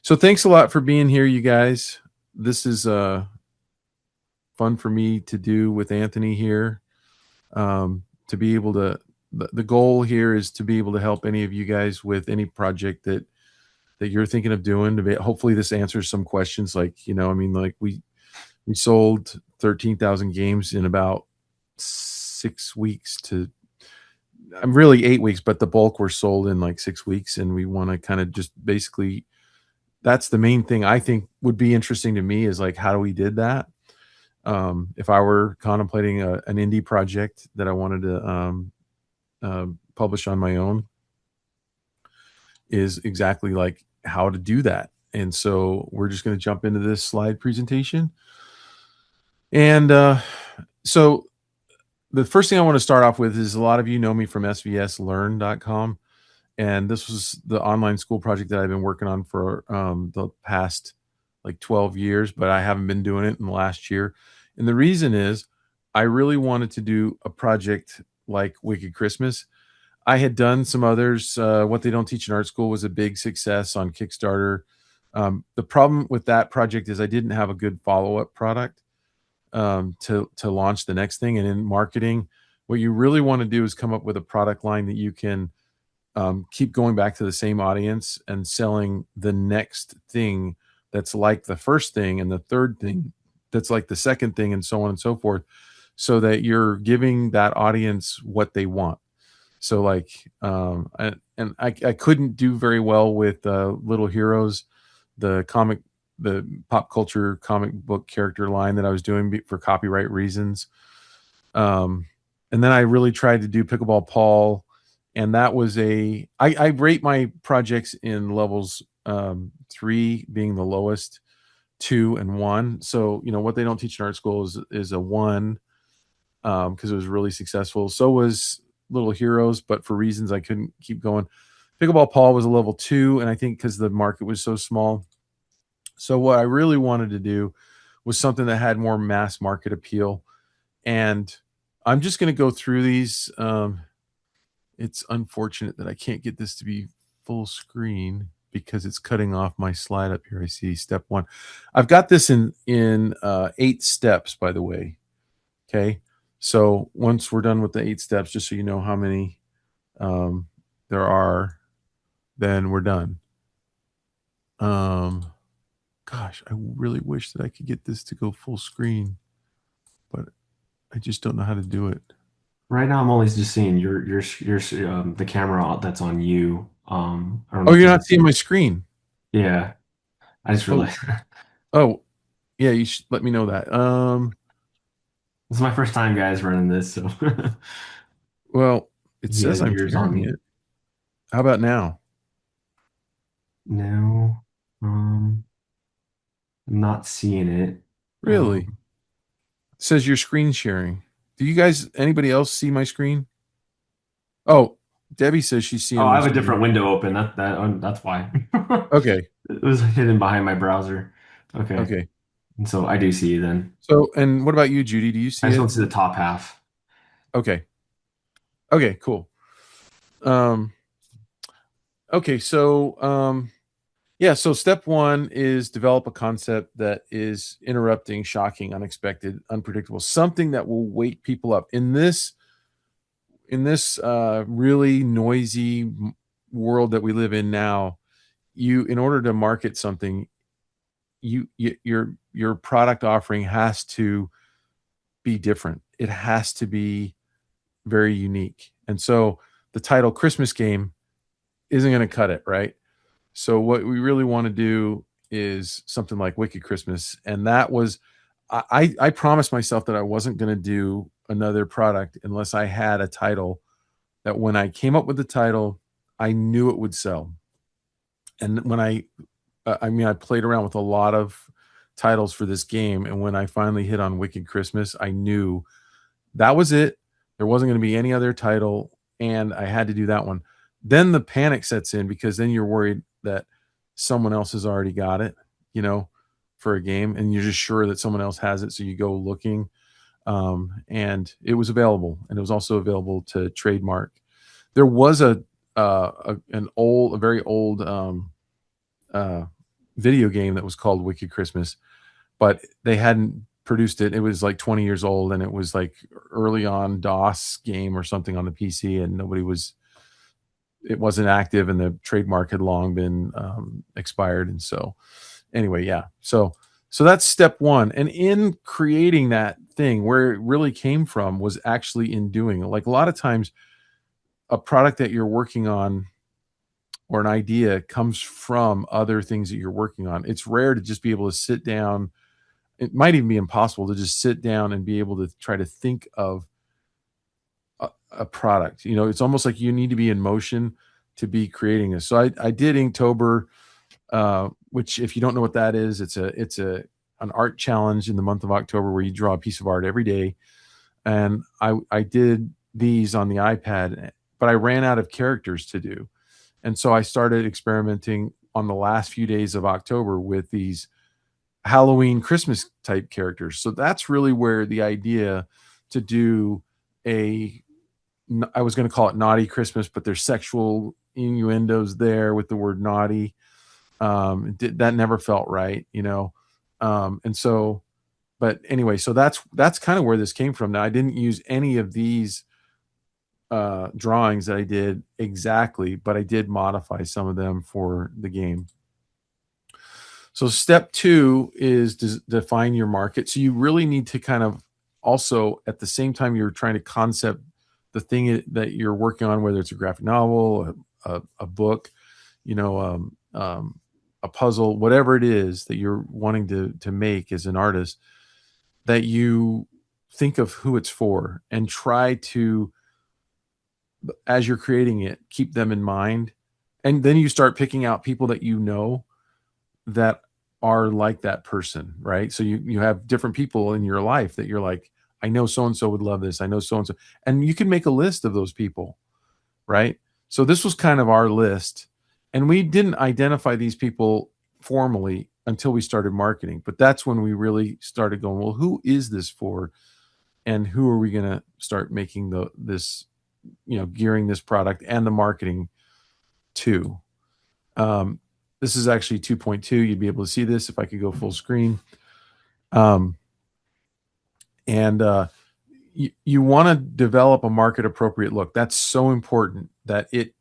So thanks a lot for being here, you guys. This is fun for me to do with Anthony here. To be able to, the goal here is to be able to help any of you guys with any project that you're thinking of doing. Hopefully, this answers some questions. Like like we sold 13,000 games in about 6 weeks to. I'm really 8 weeks, but the bulk were sold in like 6 weeks, and we want to kind of just basically that's the main thing I think would be interesting to me is like how we did that. If I were contemplating an indie project that I wanted to publish on my own, is exactly like how to do that. And so we're just going to jump into this slide presentation. And so the first thing I want to start off with is a lot of you know me from svslearn.com. And this was the online school project that I've been working on for the past like 12 years, but I haven't been doing it in the last year. And the reason is I really wanted to do a project like Wicked Christmas. I had done some others. What They Don't Teach in Art School was a big success on Kickstarter. The problem with that project is I didn't have a good follow-up product to launch the next thing. And in marketing, what you really want to do is come up with a product line that you can keep going back to the same audience and selling the next thing that's like the first thing and the third thing that's like the second thing and so on and so forth, so that you're giving that audience what they want. So like I couldn't do very well with Little Heroes, the pop culture comic book character line that I was doing for copyright reasons. And then I really tried to do Pickleball Paul, and that was I rate my projects in levels 3 being the lowest, 2 and 1. So What They Don't Teach in Art School is a 1 because it was really successful. So was Little Heroes, but for reasons I couldn't keep going. Pickleball Paul was a level 2, and I think because the market was so small. So what I really wanted to do was something that had more mass market appeal. And I'm just going to go through these. It's unfortunate that I can't get this to be full screen because it's cutting off my slide up here. I see step 1. I've got this in 8 steps, by the way. Okay. So once we're done with the 8 steps, just so you know how many there are, then we're done. Gosh, I really wish that I could get this to go full screen, but I just don't know how to do it. Right now, I'm only just seeing the camera that's on you. I don't know Oh, if you're you not can seeing see. my screen. Yeah, I just Oh, realized oh, yeah. You should let me know that. this is my first time, guys, running this, so Well, it he says has I'm yours on sharing me. it. How about now? No, I'm not seeing it. Really? Um, It says you're screen sharing. Do you guys, anybody else see my screen? Oh, Debbie says she's oh, seeing I my have a screen. different window open. That's why. Okay. It was hidden behind my browser. Okay, Okay. and so I do see you then. So, and what about you, Judy? Do you I see just it? don't see the top half. Okay. Okay, cool. Um, okay. So, yeah. So step 1 is develop a concept that is interrupting, shocking, unexpected, unpredictable, something that will wake people up in this really noisy world that we live in now. In order to market something, your product offering has to be different. It has to be very unique. And so the title Christmas Game isn't going to cut it, right? So what we really want to do is something like Wicked Christmas. And that was I promised myself that I wasn't going to do another product unless I had a title that when I came up with the title, I knew it would sell. And when I played around with a lot of titles for this game, and when I finally hit on Wicked Christmas, I knew that was it. There wasn't going to be any other title, and I had to do that one. Then the panic sets in because then you're worried that someone else has already got it, you know, for a game, and you're just sure that someone else has it, so you go looking. And it was available, and it was also available to trademark. There was a very old uh, video game that was called Wicked Christmas, but they hadn't produced it. It was like 20 years old, and it was like early on DOS game or something on the PC, and it wasn't active, and the trademark had long been expired. And so, anyway, yeah. So that's step one. And in creating that thing, where it really came from was actually in doing it. Like a lot of times, a product that you're working on or an idea comes from other things that you're working on. It's rare to just be able to sit down. It might even be impossible to just sit down and be able to try to think of a product. It's almost like you need to be in motion to be creating this. So I did Inktober, which, if you don't know what that is, it's an art challenge in the month of October where you draw a piece of art every day. And I did these on the iPad, but I ran out of characters to do. And so I started experimenting on the last few days of October with these Halloween Christmas type characters. So that's really where the idea to do I was going to call it Naughty Christmas, but there's sexual innuendos there with the word naughty. That never felt right. And so, but anyway, so that's kind of where this came from. Now, I didn't use any of these drawings that I did exactly, but I did modify some of them for the game. So step two is to define your market. So you really need to kind of also, at the same time you're trying to concept the thing that you're working on, whether it's a graphic novel, a book, a puzzle, whatever it is that you're wanting to make as an artist, that you think of who it's for and try to, as you're creating it, keep them in mind. And then you start picking out people that are like that person, right? So you have different people in your life that you're like, I know so and so would love this. I know so and so, and you can make a list of those people, right? So this was kind of our list, and we didn't identify these people formally until we started marketing. But that's when we really started going, well, who is this for, and who are we going to start making gearing this product and the marketing to? This is actually 2.2. You'd be able to see this if I could go full screen. And you want to develop a market appropriate look. That's so important that it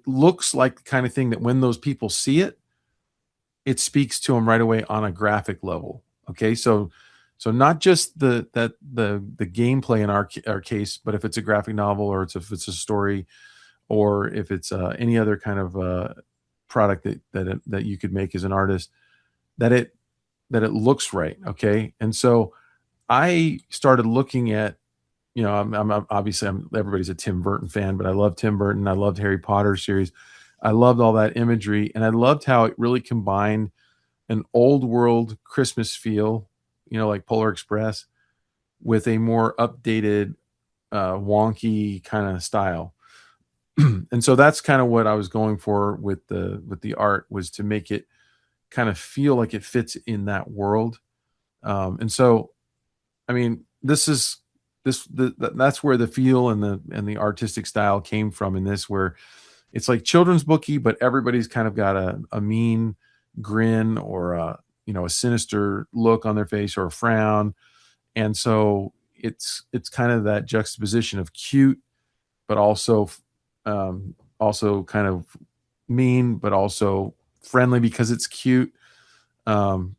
looks like the kind of thing that when those people see it, it speaks to them right away on a graphic level. Okay, so not just the gameplay in our case, but if it's a graphic novel, or if it's a story, or if it's any other kind of product that you could make as an artist, that it looks right. Okay, and so I started looking at, everybody's a Tim Burton fan, but I love Tim Burton. I loved Harry Potter series. I loved all that imagery, and I loved how it really combined an old world Christmas feel, like Polar Express, with a more updated, wonky kind of style. And so that's kind of what I was going for with the art, was to make it kind of feel like it fits in that world. And so, I mean, that's where the feel and the artistic style came from in this, where it's like children's booky, but everybody's kind of got a mean grin, or a sinister look on their face, or a frown. And so it's kind of that juxtaposition of cute, but also kind of mean, but also friendly because it's cute. So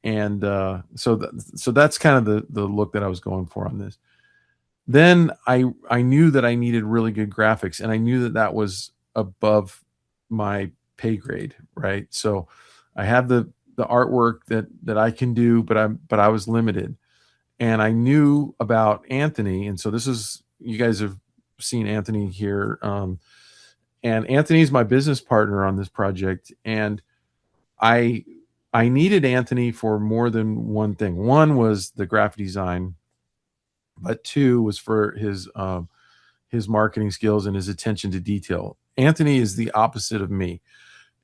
that's kind of the look that I was going for on this. Then I knew that I needed really good graphics, and I knew that was above my pay grade, right? So I have the artwork that I can do, but I was limited, and I knew about Anthony. And so this is, you guys have seen Anthony here, and Anthony's my business partner on this project, and I needed Anthony for more than one thing. One was the graphic design, but two was for his marketing skills and his attention to detail. Anthony is the opposite of me.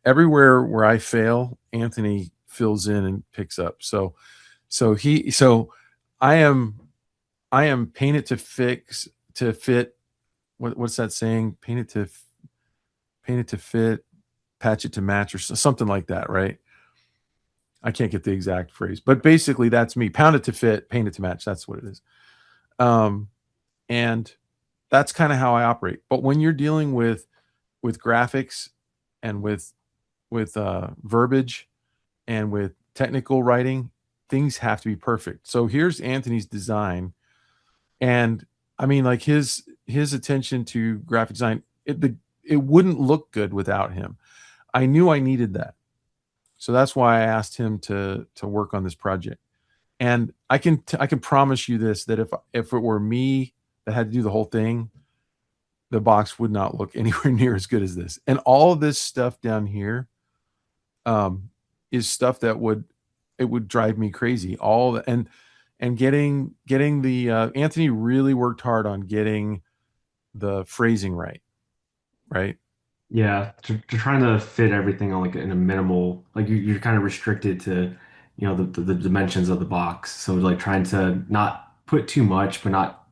Everywhere where I fail, Anthony fills in and picks up. So I am painted to fit. What's that saying? Painted to fit. patch it to match or something like that, right? I can't get the exact phrase, but basically that's me. Pound it to fit, paint it to match. That's what it is. Um, and that's kind of how I operate. But when you're dealing with graphics and with verbiage and with technical writing, things have to be perfect. So here's Anthony's design, and I mean, like his attention to graphic design, it wouldn't look good without him. I knew I needed that, so that's why I asked him to work on this project. And I can promise you this, that if it were me that had to do the whole thing, the box would not look anywhere near as good as this. And all of this stuff down here um, is stuff that would drive me crazy. And getting the Anthony really worked hard on getting the phrasing right, right? Yeah, to trying to fit everything on like in a minimal, like you're kind of restricted to, the dimensions of the box. So like trying to not put too much, but not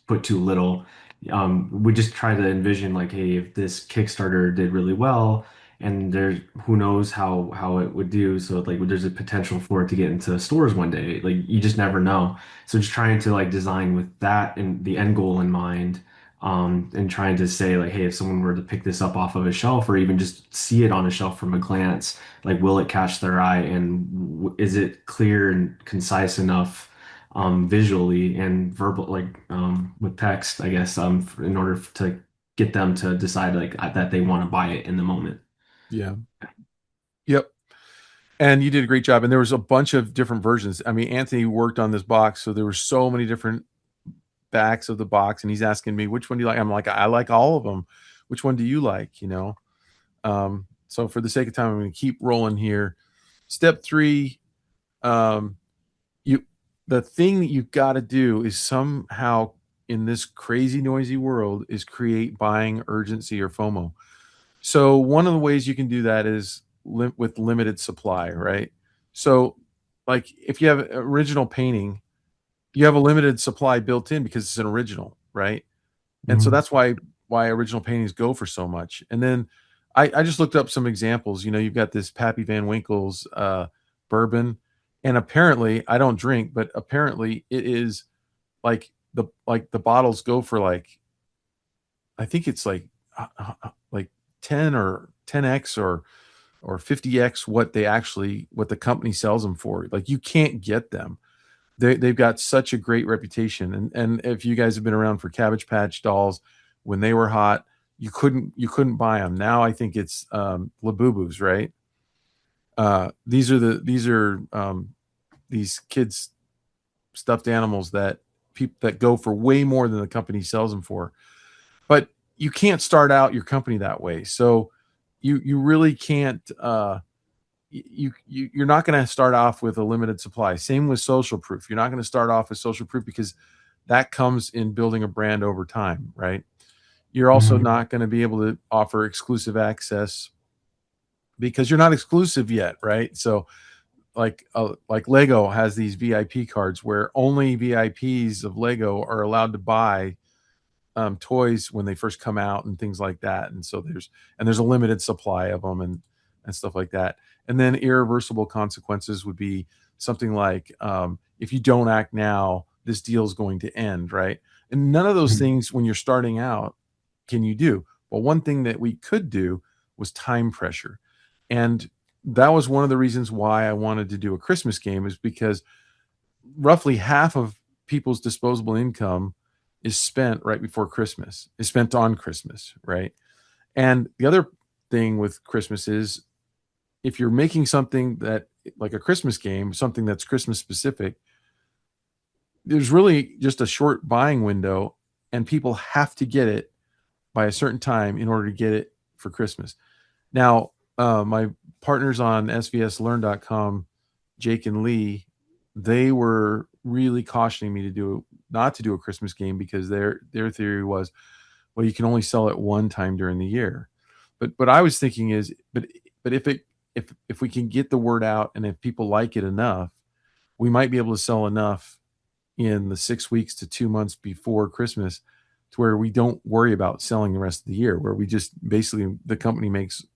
put too little. We just try to envision like, hey, if this Kickstarter did really well, and there's who knows how it would do. So like, there's a potential for it to get into stores one day. Like you just never know. So just trying to like design with that and the end goal in mind. And trying to say like, hey, if someone were to pick this up off of a shelf or even just see it on a shelf from a glance, like, will it catch their eye and is it clear and concise enough visually and verbal, like with text, I guess, in order to get them to decide like that they want to buy it in the moment. Yeah. Yep. And you did a great job. And there was a bunch of different versions. I mean, Anthony worked on this box, so there were so many different backs of the box, and he's asking me, which one do you like? I'm like, I like all of them. Which one do you like? So for the sake of time, I'm going to keep rolling here. Step three, um, you the thing that you've got to do is somehow in this crazy noisy world is create buying urgency or FOMO. So one of the ways you can do that is with limited supply, right? So like if you have original painting, you have a limited supply built in because it's an original, right? And so Mhm. that's why original paintings go for so much. And then I just looked up some examples. You've got this Pappy Van Winkle's bourbon, and apparently I don't drink, but apparently it is like the bottles go for like, I think it's like 10 or 10x or 50x what the company sells them for. Like you can't get them. They've got such a great reputation. And if you guys have been around for Cabbage Patch dolls when they were hot, you couldn't buy them. Now I think it's Labubus, right? These kids stuffed animals that people that go for way more than the company sells them for. But you can't start out your company that way. So you really can't you're not going to start off with a limited supply. Same with social proof. You're not going to start off with social proof because that comes in building a brand over time, right? You're also Mhm. not going to be able to offer exclusive access because you're not exclusive yet, right? So like Lego has these VIP cards where only VIPs of Lego are allowed to buy toys when they first come out and things like that. And so there's a limited supply of them and stuff like that. And then irreversible consequences would be something like if you don't act now, this deal is going to end, right? And none of those Mhm. things when you're starting out can you do. Well, one thing that we could do was time pressure, and that was one of the reasons why I wanted to do a Christmas game, is because roughly half of people's disposable income is spent right before Christmas, is spent on Christmas, right? And the other thing with Christmas is if you're making something that like a Christmas game, something that's Christmas specific, there's really just a short buying window and people have to get it by a certain time in order to get it for Christmas. Now, my partners on svslearn.com, Jake and Lee, they were really cautioning me to do not to do a Christmas game because their theory was, well, you can only sell it one time during the year. But I was thinking is, but if we can get the word out and if people like it enough, we might be able to sell enough in the 6 weeks to 2 months before Christmas to where we don't worry about selling the rest of the year, where we just basically the company makes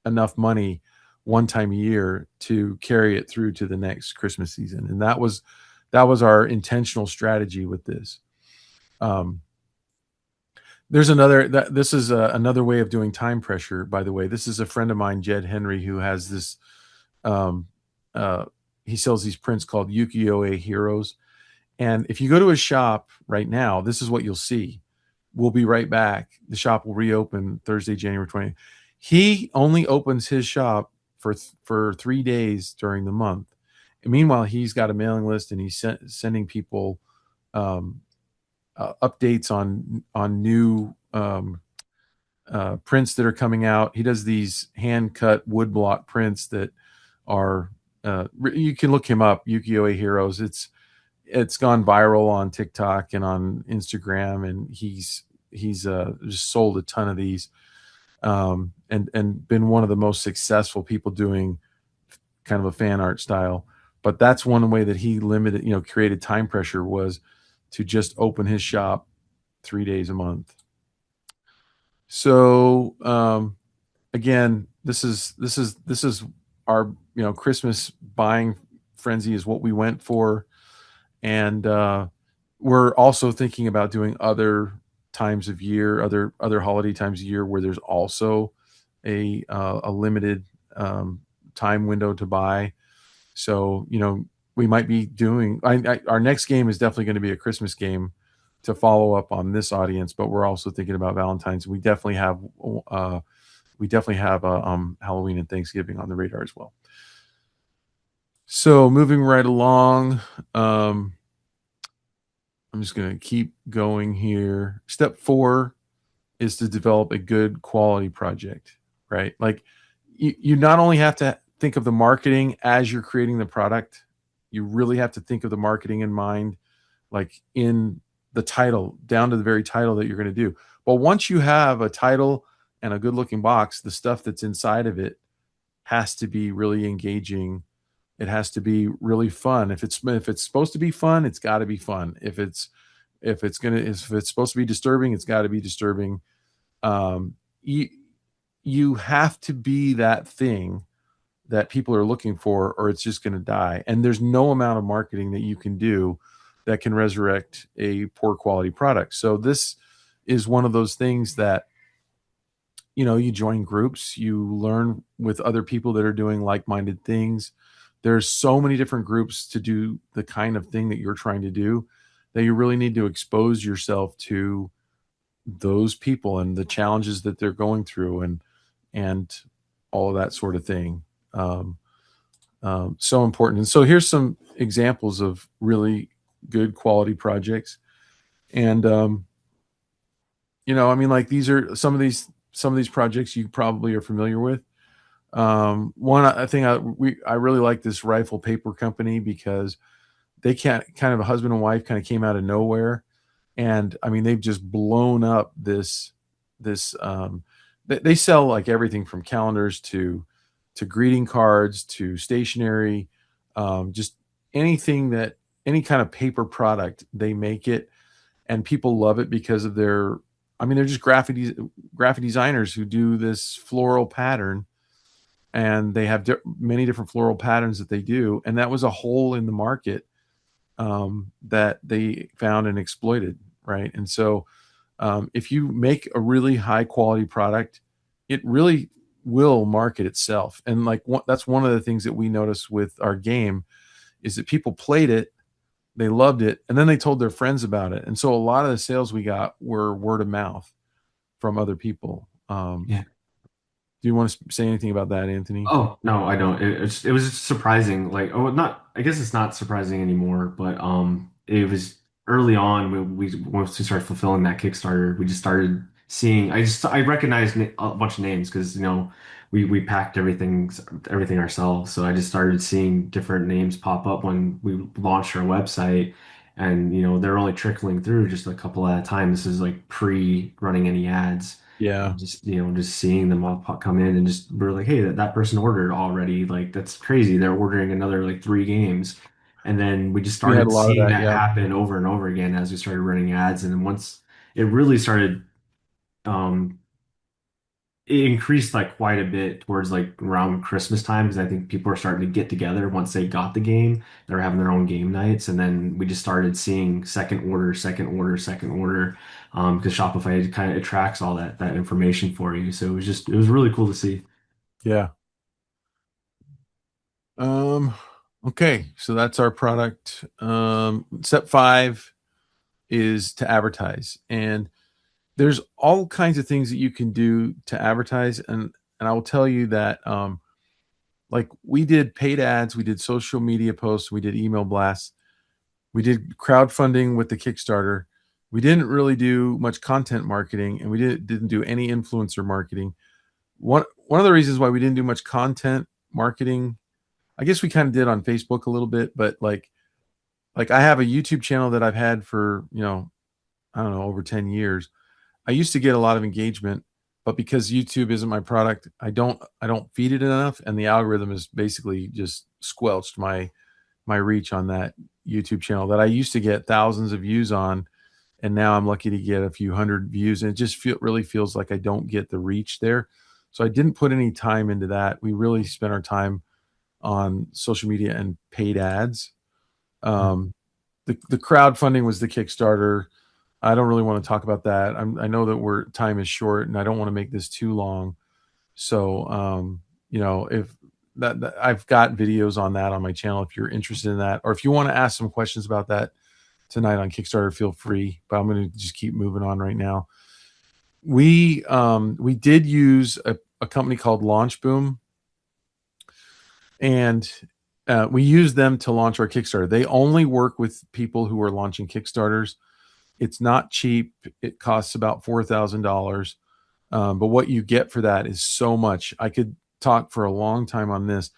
enough money one time a year to carry it through to the next Christmas season. And that was our intentional strategy with this. Um, there's another that this is another way of doing time pressure. By the way, this is a friend of mine, Jed Henry, who has this. Um, uh, he sells these prints called Ukiyo-e Heroes, and if you go to his shop right now, this is what you'll see. We'll be right back. The shop will reopen Thursday, January 20th. He only opens his shop for 3 days during the month. And meanwhile, he's got a mailing list and he's sending people um, updates on new prints that are coming out. He does these hand cut woodblock prints that are you can look him up, Ukiyo-e Heroes. It's gone viral on TikTok and on Instagram, and he's just sold a ton of these, and been one of the most successful people doing kind of a fan art style. But that's one way that he limited, created time pressure, was to just open his shop 3 days a month. So again, this is our Christmas buying frenzy is what we went for, and we're also thinking about doing other times of year, other holiday times of year where there's also a limited time window to buy. So we might be doing our next game is definitely going to be a Christmas game to follow up on this audience, but we're also thinking about Valentine's. We definitely have Halloween and Thanksgiving on the radar as well. So moving right along, I'm just going to keep going here. Step 4 is to develop a good quality project, right? Like you not only have to think of the marketing as you're creating the product, you really have to think of the marketing in mind, like in the title, down to the very title that you're going to do. But once you have a title and a good looking box, the stuff that's inside of it has to be really engaging. It has to be really fun. If it's supposed to be fun, it's got to be fun. If it's supposed to be disturbing, it's got to be disturbing. You have to be that thing that people are looking for, or it's just going to die. And there's no amount of marketing that you can do that can resurrect a poor quality product. So this is one of those things that you join groups, you learn with other people that are doing like-minded things. There's so many different groups to do the kind of thing that you're trying to do, that you really need to expose yourself to those people and the challenges that they're going through, and all of that sort of thing. um, so important. And so here's some examples of really good quality projects. And I mean, like, these are some of these projects you probably are familiar with. One, I think I really like this Rifle Paper Company, because they can't kind of a husband and wife kind of came out of nowhere, and I mean they've just blown up this. They sell like everything from calendars to greeting cards to stationery, just anything that any kind of paper product they make it, and people love it because of their. I mean, they're just graphic designers who do this floral pattern, and they have many different floral patterns that they do, and that was a hole in the market that they found and exploited, right? And so, if you make a really high quality product, it really will market itself. And like that's one of the things that we noticed with our game, is that people played it, they loved it, and then they told their friends about it. And so a lot of the sales we got were word of mouth from other people. Yeah. Do you want to say anything about that, Anthony? Oh, no, I don't. It was just surprising. Like, oh, not, I guess it's not surprising anymore, but it was early on when once we started fulfilling that Kickstarter, we just started seeing, I recognized a bunch of names because, we packed everything ourselves. So I just started seeing different names pop up when we launched our website, and, they're only trickling through just a couple at a time. This is like pre-running any ads. Yeah, Just just seeing them all come in, and just we're like, hey, that person ordered already, like that's crazy, they're ordering another like 3 games. And then we just we had a started lot of seeing that. that Yeah. happen over and over again as we started running ads. And then once it really started um it increased like quite a bit towards like around Christmas time because I think people are starting to get together once they got the game. They're having their own game nights, and then we just started seeing second order, second order, second order, because Shopify kind of it tracks all that information for you. So it was really cool to see. Yeah. Um, okay, so that's our product. Step 5 is to advertise. And there's all kinds of things that you can do to advertise. And I will tell you that like we did paid ads, we did social media posts, we did email blasts, we did crowdfunding with the Kickstarter. We didn't really do much content marketing, and we didn't do any influencer marketing. One of the reasons why we didn't do much content marketing, I guess we kind of did on Facebook a little bit, but like I have a YouTube channel that I've had for, I don't know, over 10 years. I used to get a lot of engagement, but because YouTube isn't my product, I don't feed it enough, and the algorithm has basically just squelched my reach on that YouTube channel that I used to get thousands of views on, and now I'm lucky to get a few hundred views, and it just really feels like I don't get the reach there. So I didn't put any time into that. We really spent our time on social media and paid ads. Um, the crowdfunding was the Kickstarter. I don't really want to talk about that. I know that time is short, and I don't want to make this too long. So, if I've got videos on that on my channel, if you're interested in that, or if you want to ask some questions about that tonight on Kickstarter, feel free. But I'm going to just keep moving on right now. We did use a company called Launchboom, and we used them to launch our Kickstarter. They only work with people who are launching Kickstarters. It's not cheap. It costs about $4,000. But what you get for that is so much. I could talk for a long time on this.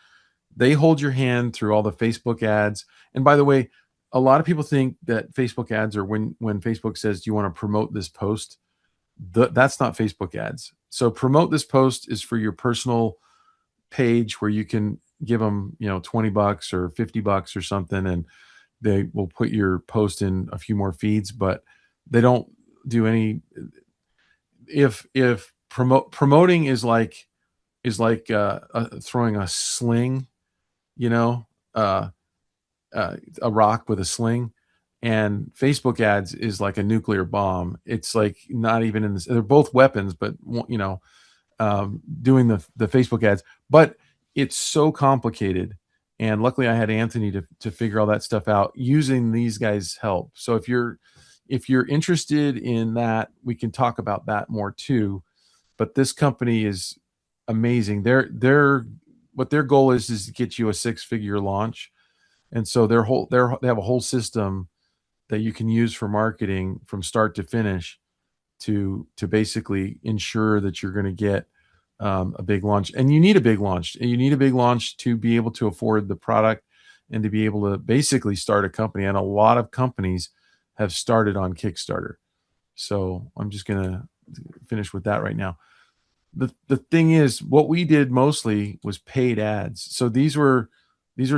They hold your hand through all the Facebook ads. And by the way, a lot of people think that Facebook ads are when Facebook says, "Do you want to promote this post?" That's not Facebook ads. So promote this post is for your personal page where you can give them, $20 or $50 or something, and they will put your post in a few more feeds, but they don't do any. If promoting is like throwing a sling, you know, uh, a rock with a sling, and Facebook ads is like a nuclear bomb. It's like not even in this. They're both weapons, but doing the Facebook ads, but it's so complicated. And luckily, I had Anthony to figure all that stuff out using these guys' help. So if you're interested in that, we can talk about that more too. But this company is amazing. They're what their goal is to get you a six-figure launch, and so they have a whole system that you can use for marketing from start to finish to basically ensure that you're going to get a big launch. And you need a big launch. And you need a big launch to be able to afford the product and to be able to basically start a company. And a lot of companies have started on Kickstarter. So I'm just going to finish with that right now. The thing is, what we did mostly was paid ads. So these are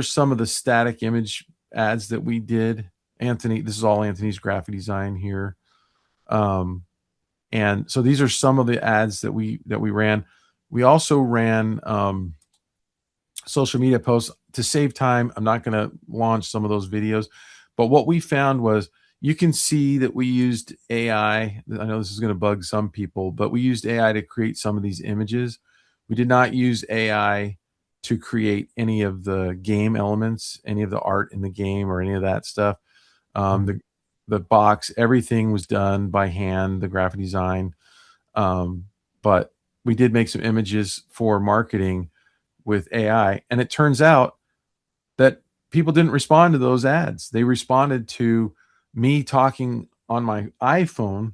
some of the static image ads that we did. Anthony, this is all Anthony's graphic design here. Um, and so these are some of the ads that we ran. We also ran social media posts. To save time, I'm not going to launch some of those videos, but what we found was you can see that we used AI. I know this is going to bug some people, but we used AI to create some of these images. We did not use AI to create any of the game elements, any of the art in the game, or any of that stuff. The box, everything was done by hand, the graphic design. But we did make some images for marketing with AI, and it turns out that people didn't respond to those ads. They responded to me talking on my iPhone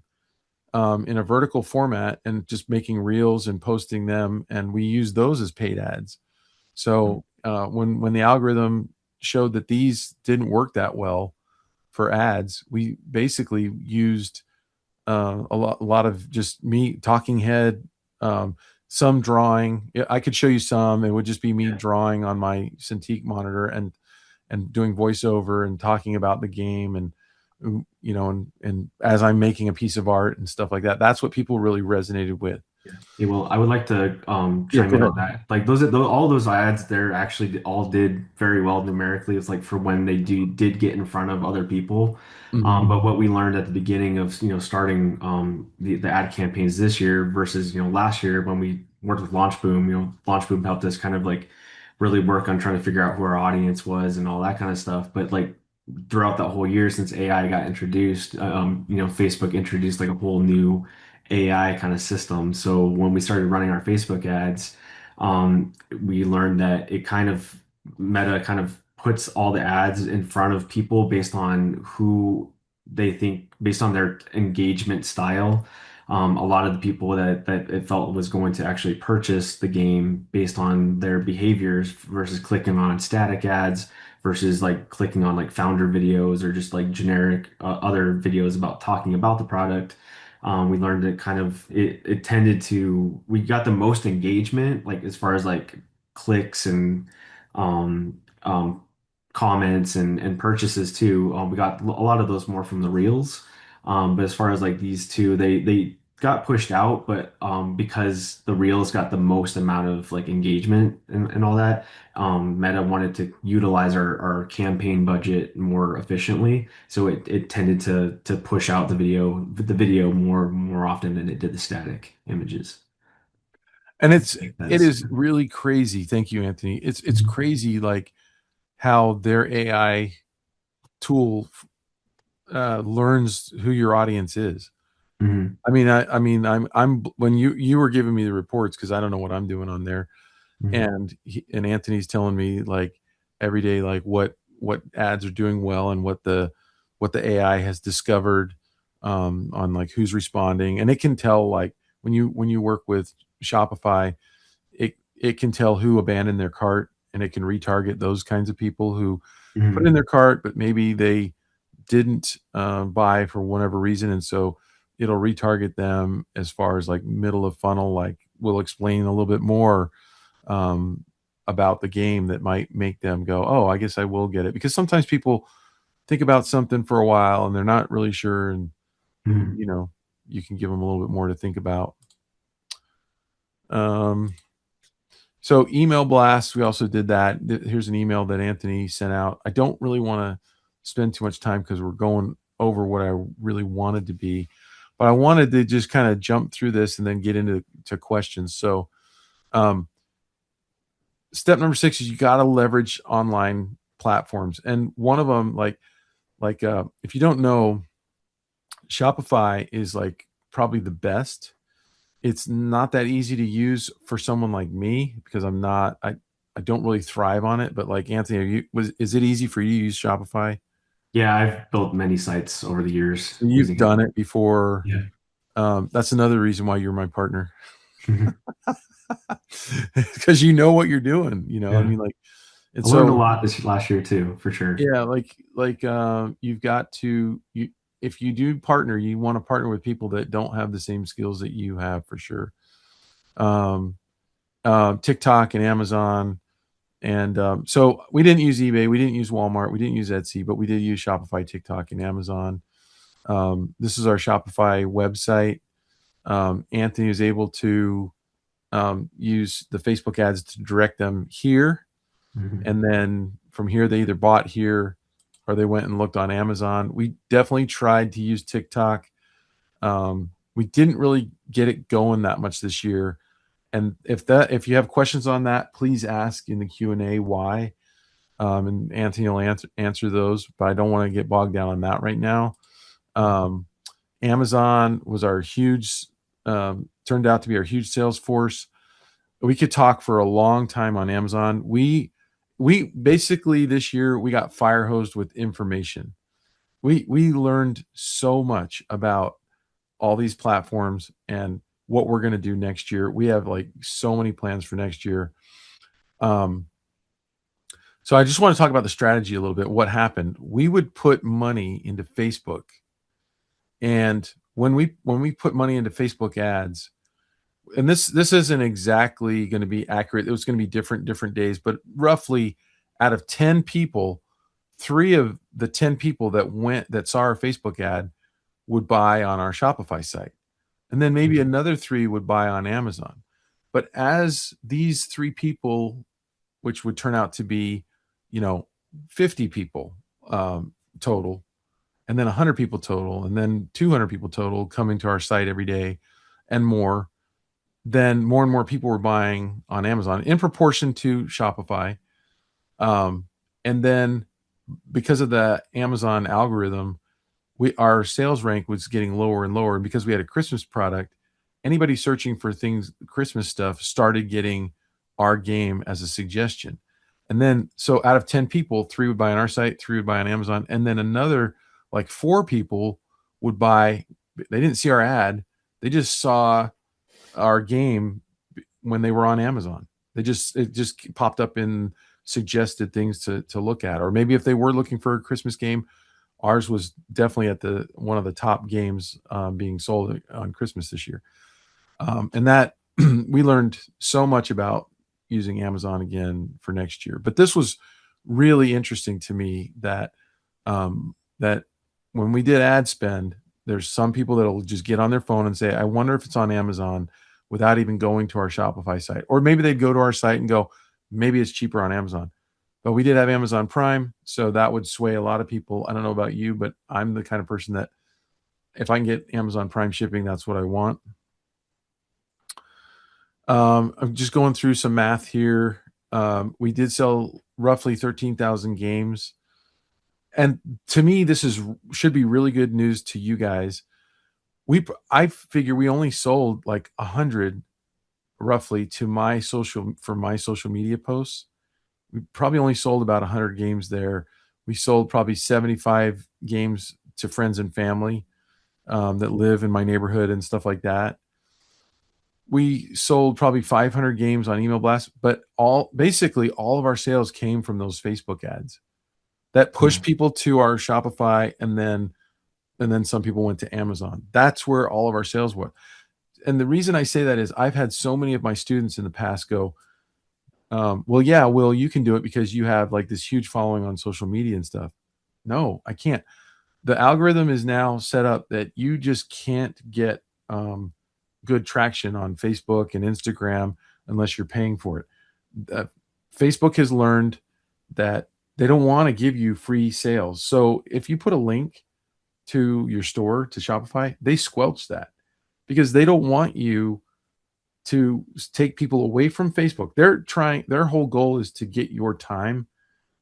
in a vertical format and just making reels and posting them, and we use those as paid ads. So when the algorithm showed that these didn't work that well for ads, we basically used a lot of just me talking head, some drawing. I could show you some. It would just be me drawing on my Cintiq monitor and doing voiceover and talking about the game, and and as I'm making a piece of art and stuff like that. That's what people really resonated with. Yeah, well, I would like to Yeah, chime go in ahead. on that. Like those all those ads, they're actually all did very well numerically. It's like for when they did get in front of other people. Mhm. But what we learned at the beginning of starting the ad campaigns this year versus last year when we worked with LaunchBoom, LaunchBoom helped us kind of like really work on trying to figure out who our audience was and all that kind of stuff. But like throughout that whole year since AI got introduced, Facebook introduced like a whole new AI kind of system. So when we started running our Facebook ads, we learned that it kind of Meta kind of puts all the ads in front of people based on who they think, based on their engagement style. A lot of the people that it felt was going to actually purchase the game based on their behaviors versus clicking on static ads versus like clicking on like founder videos or just like generic other videos about talking about the product. We learned that kind of it tended to we got the most engagement like as far as like clicks and um, um, comments and purchases too. We got a lot of those more from the reels. But as far as like these two, they got pushed out, but because the reels got the most amount of like engagement and all that, Meta wanted to utilize our campaign budget more efficiently, so it tended to push out the video more often than it did the static images. And Make it sense. is really crazy. Thank you, Anthony. It's crazy like how their AI tool learns who your audience is. Mhm. I'm when you were giving me the reports because I don't know what I'm doing on there, Mhm. and Anthony's telling me like every day like what ads are doing well and what the AI has discovered on like who's responding, and it can tell like when you work with Shopify, it can tell who abandoned their cart and it can retarget those kinds of people who put in Mhm. their cart but maybe they didn't buy for whatever reason, and so it'll retarget them as far as like middle of funnel. Like we'll explain a little bit more um, about the game that might make them go, "Oh, I guess I will get it." Because sometimes people think about something for a while and they're not really sure, and Mhm. you can give them a little bit more to think about. Um, so email blasts, we also did that. Here's an email that Anthony sent out. I don't really want to spend too much time because we're going over what I really wanted to be, but I wanted to just kind of jump through this and then get into questions. So, um, step number 6 is you got to leverage online platforms, and one of them, if you don't know, Shopify is like probably the best. It's not that easy to use for someone like me because I don't really thrive on it. But like Anthony, is it easy for you to use Shopify? Yeah, I've built many sites over the years So you've using it. done it before. Yeah. That's another reason why you're my partner. Because you know what you're doing, I Yeah. mean, like, and I learned a so lot this last year too, for sure. yeah, you've got to you if you do partner, you want to partner with people that don't have the same skills that you have for sure. Um, TikTok and Amazon. And so we didn't use eBay, we didn't use Walmart, we didn't use Etsy, but we did use Shopify, TikTok, and Amazon. This is our Shopify website. Anthony was able to use the Facebook ads to direct them here. Mhm. And then from here, they either bought here or they went and looked on Amazon. We definitely tried to use TikTok. We didn't really get it going that much this year. And if you have questions on that, please ask in the Q&A why. And Anthony will answer those, but I don't want to get bogged down on that right now. Um, Amazon was our huge, turned out to be our huge sales force. We could talk for a long time on Amazon. We basically this year we got fire hosed with information. We learned so much about all these platforms and what we're going to do next year. We have like so many plans for next year. Um, So I just want to talk about the strategy a little bit. What happened? We would put money into Facebook, and when we put money into Facebook ads, and this isn't exactly going to be accurate. It was going to be different days, but roughly out of 10 people, 3 of the 10 people that saw our Facebook ad would buy on our Shopify site. and then maybe another three would buy on Amazon. But as these three people, which would turn out to be, you know, 50 people total, and then 100 people total, and then 200 people total coming to our site every day and more, then more and more people were buying on Amazon in proportion to Shopify. Um, and then because of the Amazon algorithm, our sales rank was getting lower and lower. And because we had a Christmas product, anybody searching for things, Christmas stuff, started getting our game as a suggestion. And then, so out of 10 people, three would buy on our site, three would buy on Amazon. And then another, like four people would buy, they didn't see our ad, they just saw our game when they were on Amazon. It just popped up in suggested things to look at. Or maybe if they were looking for a Christmas game, ours was definitely at the one of the top games being sold on Christmas this year. And that we learned so much about using Amazon again for next year. But this was really interesting to me that when we did ad spend, there's some people that'll just get on their phone and say, "I wonder if it's on Amazon," without even going to our Shopify site. Or maybe they'd go to our site and go, "Maybe it's cheaper on Amazon." But we did have Amazon Prime, so that would sway a lot of people. I don't know about you, but I'm the kind of person that if I can get Amazon Prime shipping, that's what I want. I'm just going through some math here. We did sell roughly 13,000 games. And to me, should be really good news to you guys. I figure we only sold like 100 roughly for my social media posts. We probably only sold about 100 games there. We sold probably 75 games to friends and family that live in my neighborhood and stuff like that. We sold probably 500 games on email blast, but basically all of our sales came from those Facebook ads that pushed Yeah. people to our Shopify, and then some people went to Amazon. That's where all of our sales were. And the reason I say that is I've had so many of my students in the past go, well, yeah, Will, you can do it because you have like this huge following on social media and stuff. No, I can't. The algorithm is now set up that you just can't get good traction on Facebook and Instagram unless you're paying for it. Uh, Facebook has learned that they don't want to give you free sales. So if you put a link to your store to Shopify, they squelch that because they don't want you to take people away from Facebook. Their whole goal is to get your time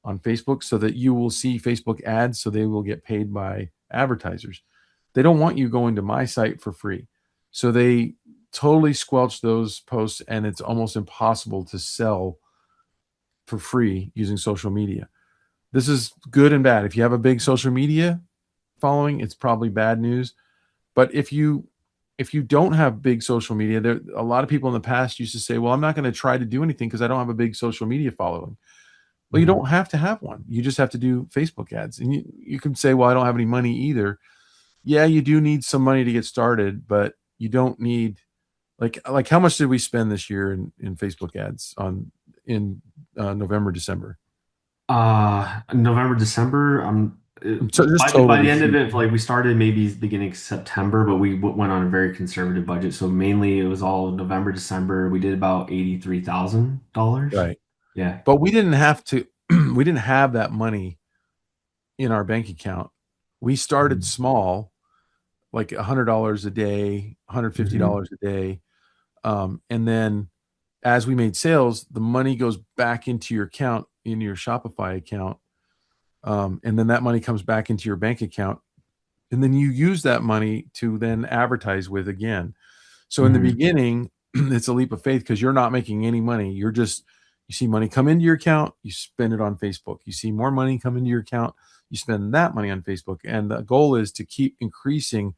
on Facebook so that you will see Facebook ads so they will get paid by advertisers. They don't want you going to my site for free. So they totally squelch those posts and it's almost impossible to sell for free using social media. This is good and bad. If you have a big social media following, it's probably bad news. But if you don't have big social media, there a lot of people in the past used to say, "Well, I'm not going to try to do anything because I don't have a big social media following." Well, you Mhm. don't have to have one. You just have to do Facebook ads. And you can say, "Well, I don't have any money either." Yeah, you do need some money to get started, but you don't need like how much did we spend this year in Facebook ads on in November, December? November, December. So just total By the this end of year. it, like we started maybe beginning September, but we went on a very conservative budget. So mainly it was all November, December. We did about $83,000. Right. Yeah. But we didn't have to we didn't have that money in our bank account. We started Mhm. small, like $100 a day, Mhm. $150 a day. And then as we made sales, the money goes back into your account, in your Shopify account. And then that money comes back into your bank account. And then you use that money to then advertise with again. So in the Mhm. beginning, it's a leap of faith because you're not making any money. You see money come into your account, you spend it on Facebook. You see more money come into your account, you spend that money on Facebook. And the goal is to keep increasing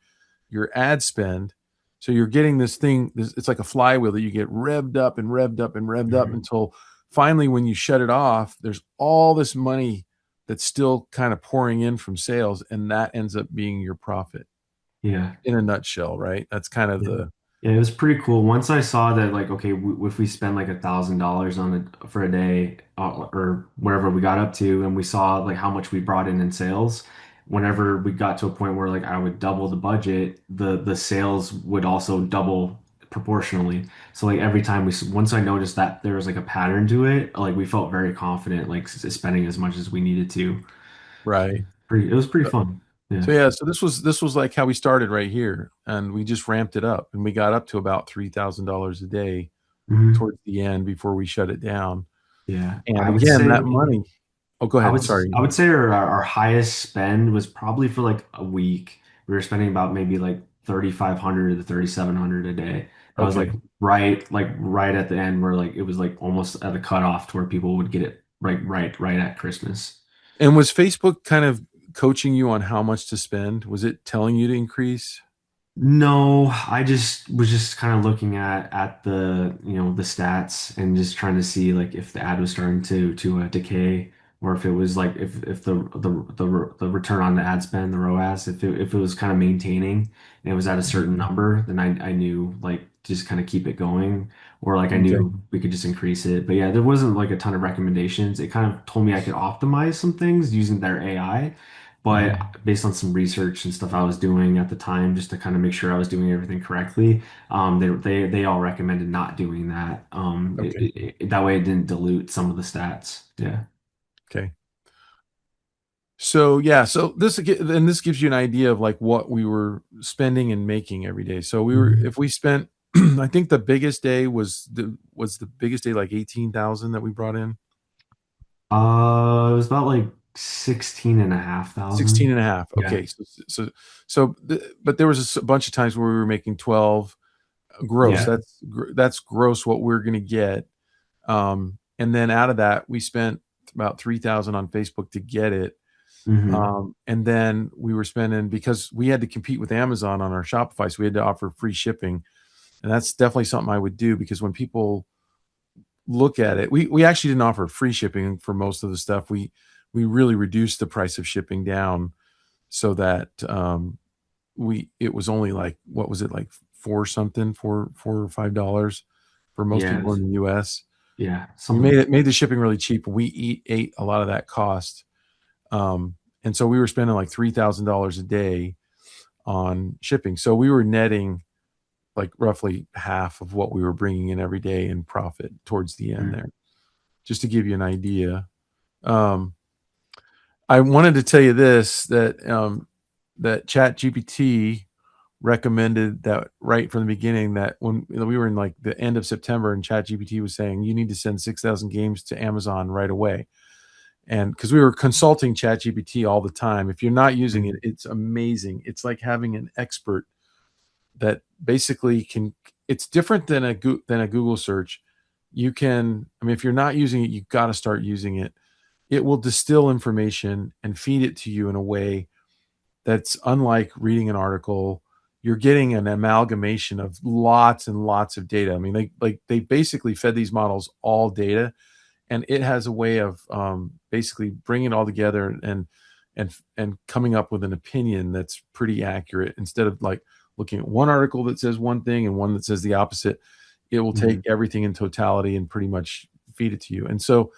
your ad spend. So you're getting it's like a flywheel that you get revved up and revved up and revved up Mhm. until finally, when you shut it off, there's all this money that's still kind of pouring in from sales. And that ends up being your profit Yeah. in a nutshell, right? That's kind of Yeah. the, Yeah, it was pretty cool. Once I saw that, like, okay, if we spend like $1,000 on it for a day or wherever we got up to, and we saw like how much we brought in sales, whenever we got to a point where like I would double the budget, the sales would also double proportionally. So like every time once I noticed that there was like a pattern to it, like we felt very confident like spending as much as we needed to. Right. It was pretty fun. So Yeah. yeah, so this was like how we started right here, and we just ramped it up, and we got up to about $3,000 a day Hmm. towards the end before we shut it down. Yeah. And I would again, say that money. Oh, go ahead. I Sorry. would say our highest spend was probably for like a week. We were spending about maybe like 3,500 to 3,700 a day. That was Okay. like right at the end where like it was like almost at the cutoff to where people would get it right at Christmas. And was Facebook kind of coaching you on how much to spend? Was it telling you to increase? No, I just was just kind of looking at the the stats and just trying to see like if the ad was starting to decay, or if it was like if the return on the ad spend, the ROAS, if it was kind of maintaining and it was at a certain number, then I knew like just kind of keep it going, or like I Okay. knew we could just increase it. But yeah, there wasn't like a ton of recommendations. It kind of told me I could optimize some things using their AI. Mhm. But based on some research and stuff I was doing at the time, just to kind of make sure I was doing everything correctly, they all recommended not doing that. Okay. That way it didn't dilute some of the stats. Yeah. Okay. So yeah, so this gives you an idea of like what we were spending and making every day. So Mhm. if we spent, I think the biggest day was the biggest day like 18,000 that we brought in. It was about like 16 and a half 16 thousand. and a half. Yeah. Okay. But there was bunch of times where we were making 12 gross. Yeah. That's gross what we're going to get. And then out of that, we spent about 3,000 on Facebook to get it. Hmm. And then we were spending because we had to compete with Amazon on our Shopify, so we had to offer free shipping, and that's definitely something I would do because when people look at it, we actually didn't offer free shipping for most of the stuff. We really reduced the price of shipping down so that we it was only like what was it like four or $5 for most Yeah. people in the U.S. Yeah. We Something. made the shipping really cheap. We ate a lot of that cost. And so we were spending like $3,000 a day on shipping. So we were netting like roughly half of what we were bringing in every day in profit towards the end there, just to give you an idea. Um, I wanted to tell you this that Chat GPT recommended that right from the beginning that when we were in like the end of September and Chat GPT was saying you need to send 6,000 games to Amazon right away. And because we were consulting ChatGPT all the time, if you're not using it, Mhm. it's amazing. It's like having an expert that basically can. It's different than a Google search. You can, I mean, if you're not using it, you've got to start using it. It will distill information and feed it to you in a way that's unlike reading an article. You're getting an amalgamation of lots and lots of data. I mean, they basically fed these models all data, and it has a way of basically bringing it all together and coming up with an opinion that's pretty accurate instead of like looking at one article that says one thing and one that says the opposite. It will take Mhm. everything in totality and pretty much feed it to you. And so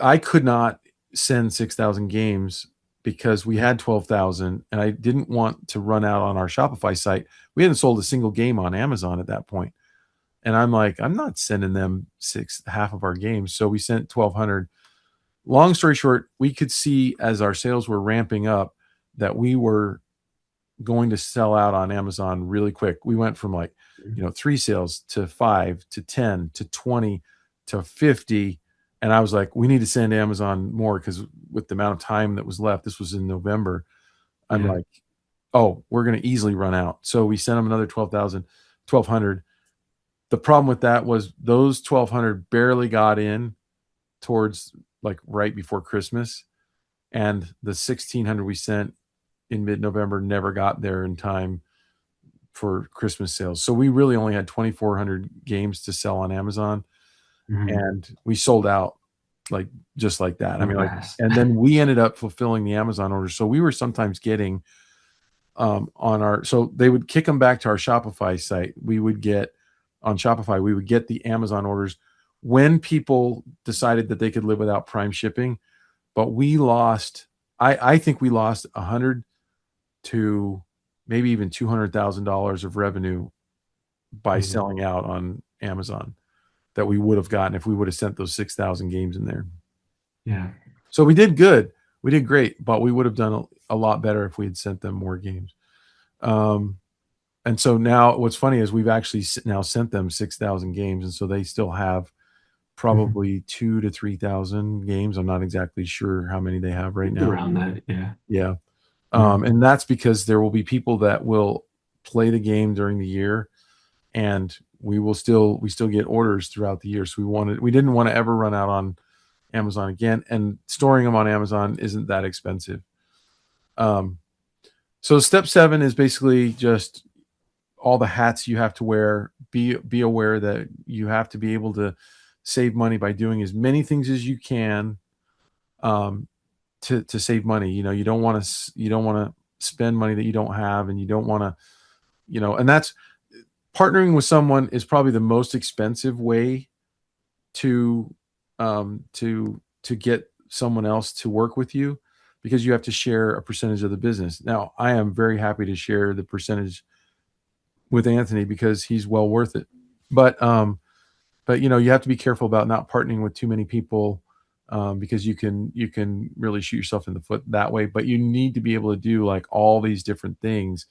I could not send 6,000 games because we had 12,000 and I didn't want to run out on our Shopify site. We hadn't sold a single game on Amazon at that point. And I'm like, I'm not sending them half of our games. So we sent 1,200. Long story short, we could see as our sales were ramping up that we were going to sell out on Amazon really quick. We went from like, three sales to five to 10 to 20 to 50. And I was like, we need to send Amazon more because with the amount of time that was left, this was in November. I'm Yeah. like, oh, we're going to easily run out. So we sent them another 1,200. The problem with that was those 1,200 barely got in towards like right before Christmas, and the 1,600 we sent in mid-November never got there in time for Christmas sales. So we really only had 2,400 games to sell on Amazon, Hmm. and we sold out like just like that. I So mean, like, fast. and then we ended up fulfilling the Amazon orders. So we were sometimes getting on our, so they would kick them back to our Shopify site. We would get on Shopify, we would get the Amazon orders when people decided that they could live without Prime shipping. But we lost I think we lost 100 to maybe even $200,000 of revenue by Mhm. selling out on Amazon that we would have gotten if we would have sent those 6,000 games in there. Yeah. So we did good. We did great, but we would have done a lot better if we had sent them more games. Um, and so now what's funny is we've actually now sent them 6,000 games. And so they still have Mhm. probably 2 to 3,000 games. I'm not exactly sure how many they have right It's now. around that. Yeah. Yeah. Mhm. And that's because there will be people that will play the game during the year, and we still get orders throughout the year. So we didn't want to ever run out on Amazon again, and storing them on Amazon isn't that expensive. Um, so step 7 is basically just all the hats you have to wear. Be aware that you have to be able to save money by doing as many things as you can, um, to save money. You know, you don't want to spend money that you don't have, and you don't want to, and that's partnering with someone is probably the most expensive way to to get someone else to work with you, because you have to share a percentage of the business. Now, I am very happy to share the percentage with Anthony because he's well worth it. But you have to be careful about not partnering with too many people, because you can really shoot yourself in the foot that way. But you need to be able to do like all these different things.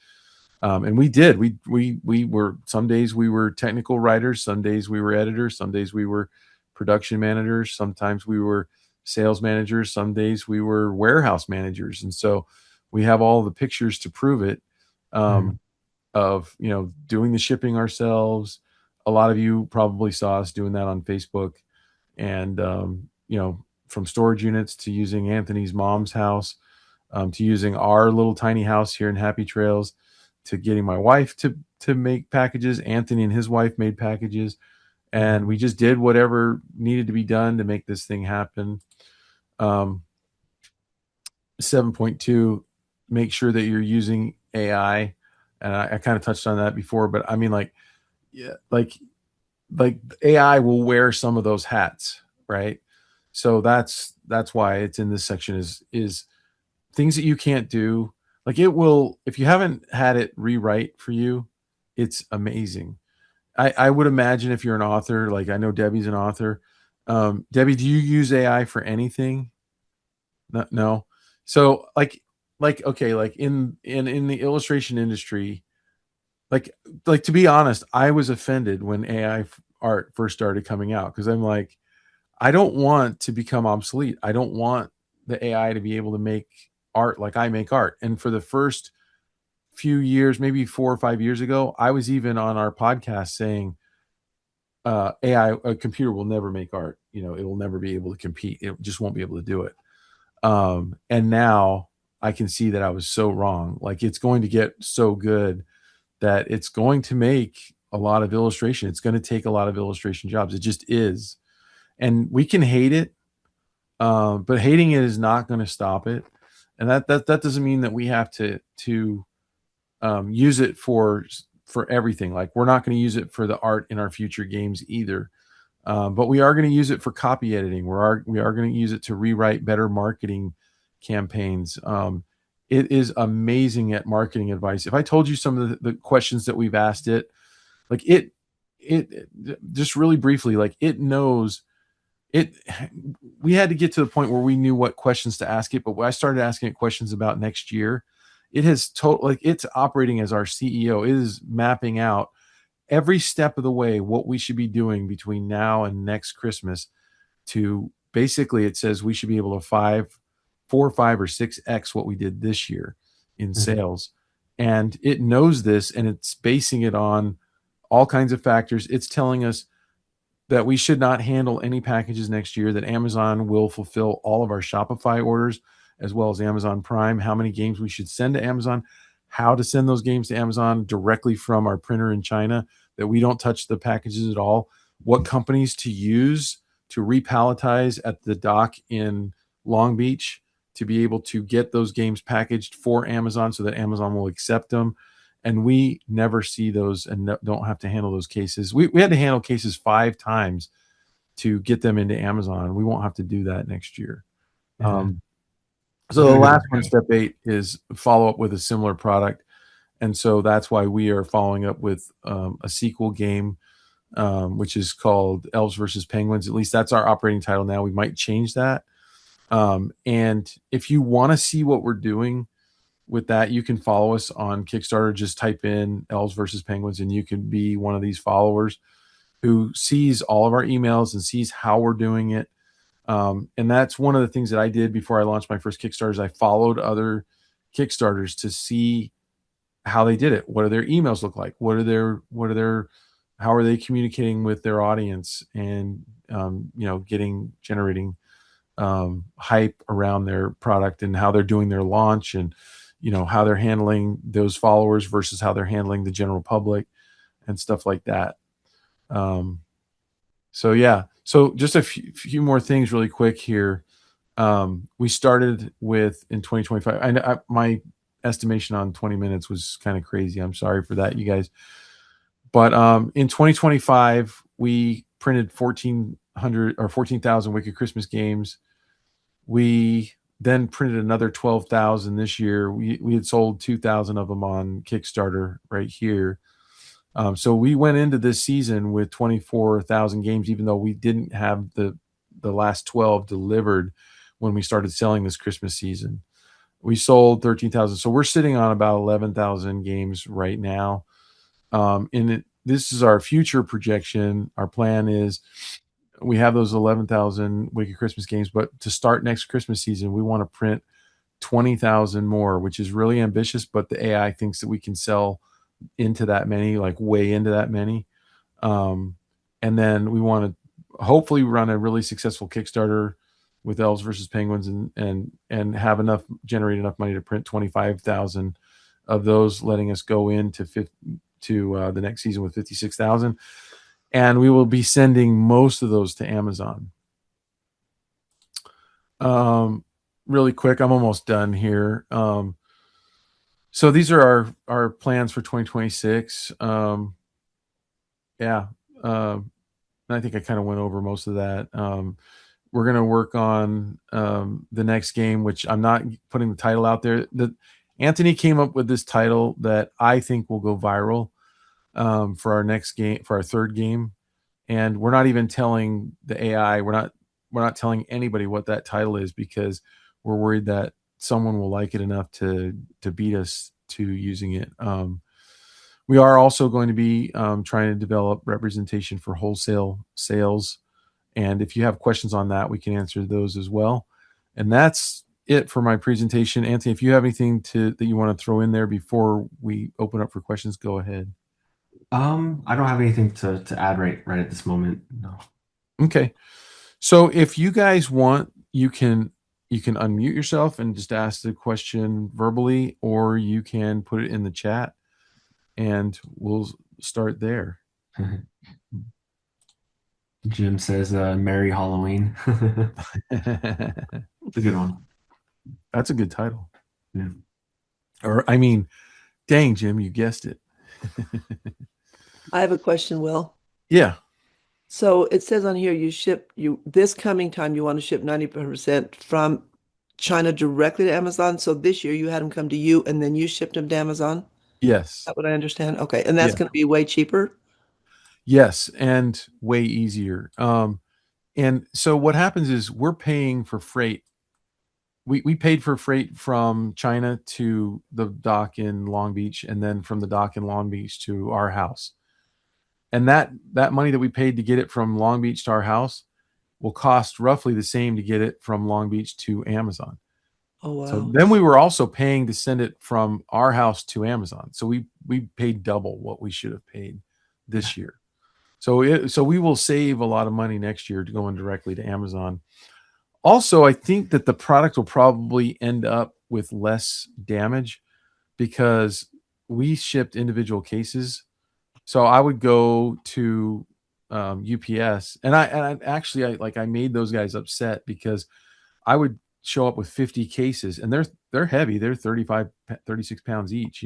And we did. We were, some days we were technical writers, some days we were editors, some days we were production managers, sometimes we were sales managers, some days we were warehouse managers, and so we have all the pictures to prove it. Mhm. Um, of doing the shipping ourselves. A lot of you probably saw us doing that on Facebook, and from storage units to using Anthony's mom's house, to using our little tiny house here in Happy Trails, to getting my wife to make packages. Anthony and his wife made packages, and we just did whatever needed to be done to make this thing happen. Um, 7.2, make sure that you're using AI, and I kind of touched on that before, but I mean, like, yeah, like AI will wear some of those hats, right? So that's why it's in this section, is things that you can't do. Like, it will, if you haven't had it rewrite for you, it's amazing. I would imagine if you're an author, like I know Debbie's an author. Debbie, do you use AI for anything? No, no. So okay, like in the illustration industry, like to be honest, I was offended when AI art first started coming out, because I'm like, I don't want to become obsolete. I don't want the AI to be able to make art like I make art. And for the first few years, maybe 4 or 5 years ago, I was even on our podcast saying, AI, a computer will never make art. It will never be able to compete. It just won't be able to do it. And now I can see that I was so wrong. Like, it's going to get so good that it's going to make a lot of illustration. It's going to take a lot of illustration jobs. It just is. And we can hate it, but hating it is not going to stop it. And that doesn't mean that we have to use it for everything. Like, we're not going to use it for the art in our future games either. But we are going to use it for copy editing. We are going to use it to rewrite better marketing campaigns. It is amazing at marketing advice. If I told you some of the questions that we've asked it, like it just really briefly, like it knows it. We had to get to the point where we knew what questions to ask it. But when I started asking it questions about next year, it has like it's operating as our CEO. It is mapping out every step of the way what we should be doing between now and next Christmas, to basically, it says we should be able to 4, 5, or 6x what we did this year in Mhm. sales. And it knows this, and it's basing it on all kinds of factors. It's telling us that we should not handle any packages next year, that Amazon will fulfill all of our Shopify orders as well as Amazon Prime, how many games we should send to Amazon, how to send those games to Amazon directly from our printer in China, that we don't touch the packages at all, what companies to use to repalletize at the dock in Long Beach to be able to get those games packaged for Amazon so that Amazon will accept them. And we never see those, and don't have to handle those cases. We had to handle cases 5 times to get them into Amazon. We won't have to do that next year. Yeah. Um, So the last one, step 8, is follow up with a similar product. And so that's why we are following up with a sequel game, which is called Elves versus Penguins. At least that's our operating title now. We might change that. And if you want to see what we're doing with that, you can follow us on Kickstarter. Just type in Elves versus Penguins, and you can be one of these followers who sees all of our emails and sees how we're doing it. And that's one of the things that I did before I launched my first Kickstarters. I followed other Kickstarters to see how they did it. What do their emails look like? How are they communicating with their audience, and generating hype around their product, and how they're doing their launch, and how they're handling those followers versus how they're handling the general public and stuff like that. So yeah, so just a few more things really quick here. We started with, in 2025, my estimation on 20 minutes was kind of crazy. I'm sorry for that, you guys. But in 2025, we printed 1,400 or 14,000 Wicked Christmas games. We then printed another 12,000 this year. We had sold 2,000 of them on Kickstarter right here. So we went into this season with 24,000 games, even though we didn't have the last 12 delivered when we started selling this Christmas season. We sold 13,000. So we're sitting on about 11,000 games right now. This is our future projection. Our plan is we have those 11,000 Wicked Christmas games, but to start next Christmas season, we want to print 20,000 more, which is really ambitious, but the AI thinks that we can sell into that many, like way into that many. And then we want to hopefully run a really successful Kickstarter with Elves versus Penguins, and have generate enough money to print 25,000 of those, letting us go into the next season with 56,000. And we will be sending most of those to Amazon. Really quick, I'm almost done here. So these are our plans for 2026. Yeah. I think I kind of went over most of that. We're going to work on the next game, which I'm not putting the title out there. Anthony came up with this title that I think will go viral for our next game, for our third game. And we're not even telling the AI, we're not telling anybody what that title is, because we're worried that someone will like it enough to beat us to using it. We are also going to be trying to develop representation for wholesale sales. And if you have questions on that, we can answer those as well. And that's it for my presentation. Anthony, if you have anything that you want to throw in there before we open up for questions, go ahead. I don't have anything to add right at this moment. No. Okay. So if you guys want, you can unmute yourself and just ask the question verbally, or you can put it in the chat and we'll start there. Jim says, Merry Halloween. It's a good one. That's a good title. Yeah. Or, I mean, dang, Jim, you guessed it. I have a question, Will. Yeah. So it says on here this coming time you want to ship 90% from China directly to Amazon. So this year you had them come to you and then you shipped them to Amazon. Yes. Is that what I understand? Okay. And that's going to be way cheaper. Yes, and way easier. And so what happens is we're paying for freight. We paid for freight from China to the dock in Long Beach, and then from the dock in Long Beach to our house. And that money that we paid to get it from Long Beach to our house will cost roughly the same to get it from Long Beach to Amazon. Oh, wow. So then we were also paying to send it from our house to Amazon. So we paid double what we should have paid this year. So we will save a lot of money next year going directly to Amazon. Also, I think that the product will probably end up with less damage because we shipped individual cases. So I would go to UPS, and I made those guys upset because I would show up with 50 cases, and they're heavy. They're 35, 36 pounds each,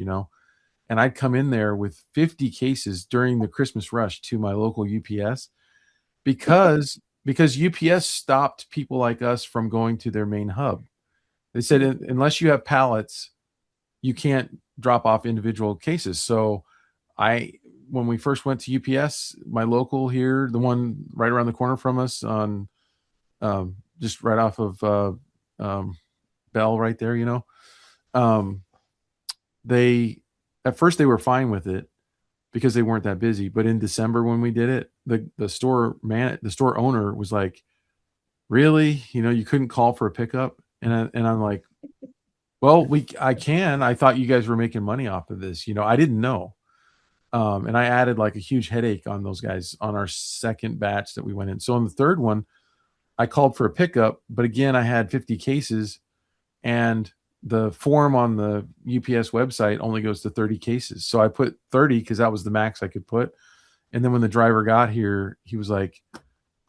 and I'd come in there with 50 cases during the Christmas rush to my local UPS because UPS stopped people like us from going to their main hub. They said unless you have pallets, you can't drop off individual cases. So when we first went to UPS, my local here, the one right around the corner from us on just right off of Bell right there, um, they at first they were fine with it because they weren't that busy. But in December when we did it, the store owner was like, "Really? You couldn't call for a pickup?" And I'm like, "Well, I can. I thought you guys were making money off of this. I didn't know." And I added like a huge headache on those guys on our second batch that we went in. So on the third one, I called for a pickup, but again, I had 50 cases, and the form on the UPS website only goes to 30 cases. So I put 30 because that was the max I could put. And then when the driver got here, he was like,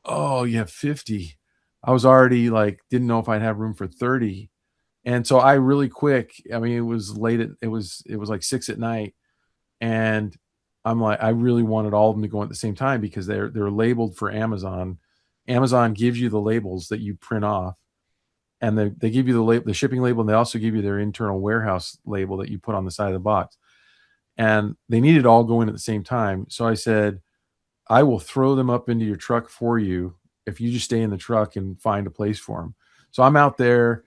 "Oh, you have 50." I was already like, didn't know if I'd have room for 30. And so I really quick, I mean, it was late. It was like 6 at night. And I'm like, I really wanted all of them to go at the same time because they're labeled for Amazon. Amazon gives you the labels that you print off, and they give you the shipping label, and they also give you their internal warehouse label that you put on the side of the box. And they needed all go in at the same time. So I said, I will throw them up into your truck for you if you just stay in the truck and find a place for them. So I'm out there,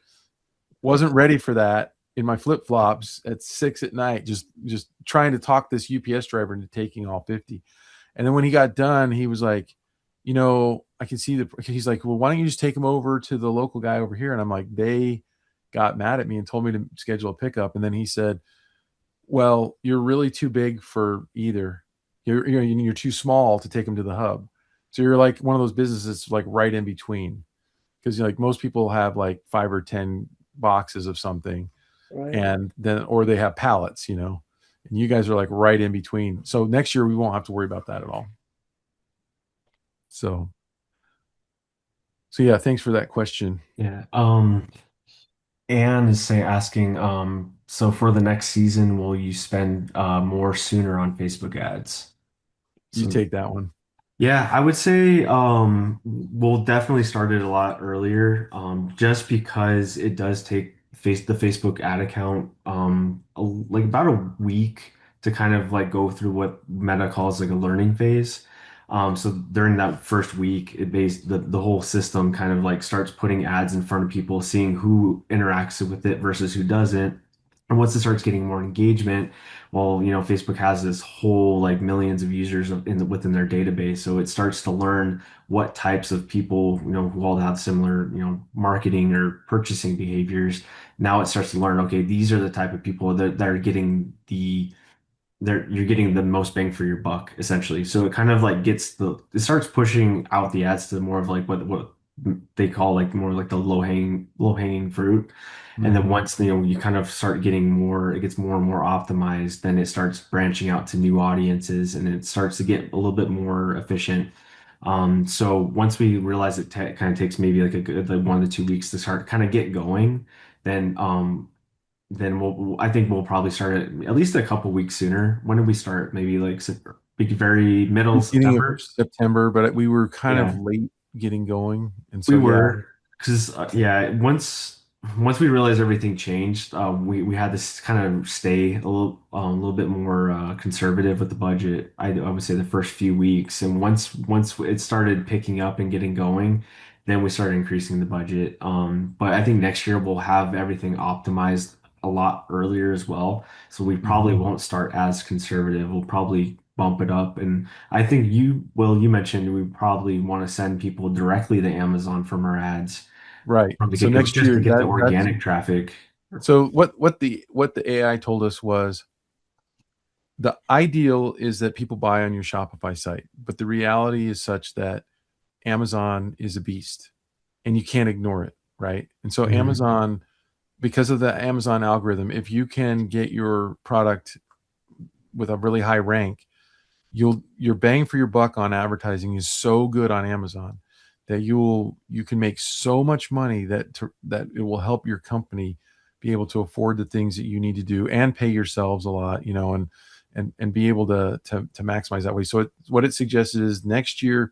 wasn't ready for that, in my flip flops at 6 at night, just trying to talk this UPS driver into taking all 50. And then when he got done, he was like, I can see he's like, "Well, why don't you just take him over to the local guy over here?" And I'm like, they got mad at me and told me to schedule a pickup. And then he said, "Well, you're really too big for either. You're too small to take him to the hub. So you're like one of those businesses like right in between, because like most people have like 5 or 10 boxes of something, Right. and then or they have pallets, and you guys are like right in between. So next year we won't have to worry about that at all." So yeah, thanks for that question. Yeah. Anne is asking, so for the next season, will you spend more sooner on Facebook ads? You So take that one. yeah, I would say we'll definitely start it a lot earlier, just because it does take the Facebook ad account like about a week to kind of like go through what Meta calls like a learning phase. So during that first week, the whole system kind of like starts putting ads in front of people, seeing who interacts with it versus who doesn't. And once it starts getting more engagement, well, Facebook has this whole like millions of users within their database, so it starts to learn what types of people, who all have similar, marketing or purchasing behaviors. Now it starts to learn, okay, these are the type of people that are getting you're getting the most bang for your buck, essentially. So it kind of like it starts pushing out the ads to more of like what they call like more like the low hanging fruit. And then Mhm. once you kind of start getting more, it gets more and more optimized, then it starts branching out to new audiences, and it starts to get a little bit more efficient. So once we realize it kind of takes maybe like a good like 1 to 2 weeks to start kind of get going, then I think we'll probably start it at least a couple weeks sooner. When did we start? Maybe like very middle Beginning of September. September, but we were kind of Yeah. late getting going, and We so yeah. were, because yeah, once we realized everything changed, we had to kind of stay a little bit more conservative with the budget. I would say the first few weeks, and once it started picking up and getting going, then we started increasing the budget. But I think next year we'll have everything optimized a lot earlier as well. So we probably Mhm. won't start as conservative. We'll probably bump it up. And I think you mentioned we probably want to send people directly to Amazon from our ads Right. from the So get-go next just to year get the that's organic traffic. so what the AI told us was the ideal is that people buy on your Shopify site, but the reality is such that Amazon is a beast and you can't ignore it, right? And so Mhm. Amazon, because of the Amazon algorithm, if you can get your product with a really high rank, your bang for your buck on advertising is so good on Amazon that you can make so much money that it will help your company be able to afford the things that you need to do and pay yourselves a lot, and be able to maximize that way. So what it suggested is next year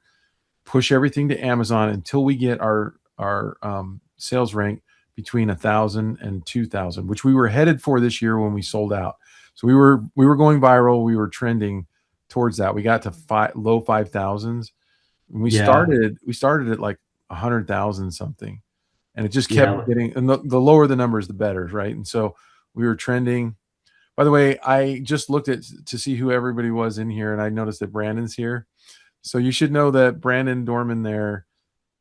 push everything to Amazon until we get our sales rank between 1,000 and 2,000, which we were headed for this year when we sold out. So we were going viral. We were trending towards that. We got to low 5,000s. We started at like 100,000 something, and it just kept Yeah. getting. And the lower the numbers, the better, right? And so we were trending. By the way, I just looked at to see who everybody was in here, and I noticed that Brandon's here. So you should know that Brandon Dorman there,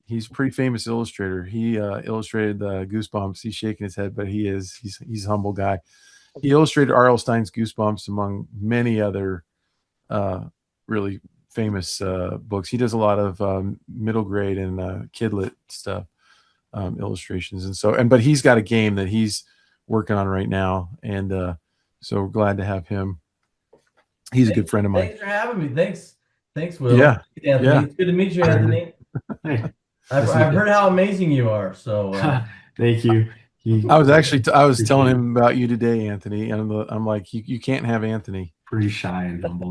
he's a pretty famous illustrator. He illustrated Goosebumps. He's shaking his head, but he's a humble guy. He illustrated R.L. Stein's Goosebumps among many other really famous books. He does a lot of middle grade and kidlit stuff, illustrations, but he's got a game that he's working on right now, and so we're glad to have him. He's a good friend of mine. Thanks for having me. Thanks, Will. Yeah. Anthony. Yeah. It's good to meet you, Anthony. Hey, I've heard how amazing you are. So thank you. I was telling him about you today, Anthony, and I'm like, you can't have Anthony. Pretty shy and humble.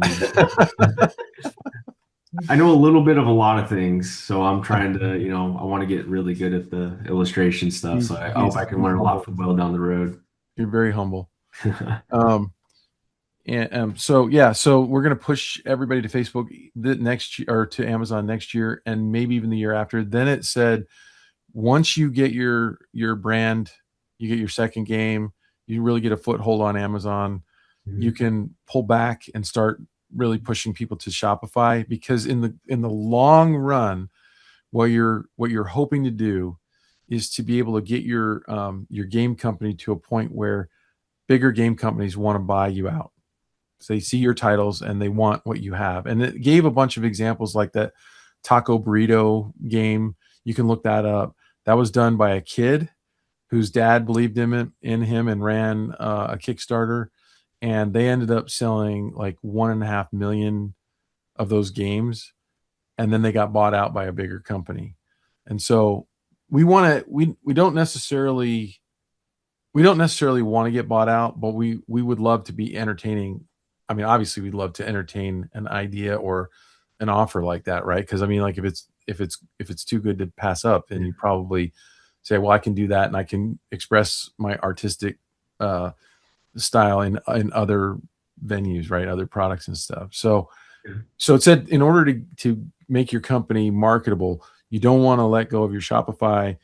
I know a little bit of a lot of things, so I'm trying to, I want to get really good at the illustration stuff. So I hope I can learn a lot from Will down the road. You're very humble. So we're going to push everybody to Facebook next year, or to Amazon next year, and maybe even the year after. Then it said, once you get your brand, you get your second game, you really get a foothold on Amazon, you can pull back and start really pushing people to Shopify, because in the long run, what you're hoping to do is to be able to get your game company to a point where bigger game companies want to buy you out. So they see your titles and they want what you have. And it gave a bunch of examples like that Taco Burrito game. You can look that up. That was done by a kid whose dad believed in him and ran a Kickstarter. And they ended up selling like 1.5 million of those games. And then they got bought out by a bigger company. And so we don't necessarily want to get bought out, but we would love to be entertaining. I mean, obviously we'd love to entertain an idea or an offer like that, right? Because I mean, like if it's too good to pass up, then you probably say, well, I can do that and I can express my artistic style in other venues, right? Other products and stuff. So it said, in order to make your company marketable, you don't want to let go of your Shopify,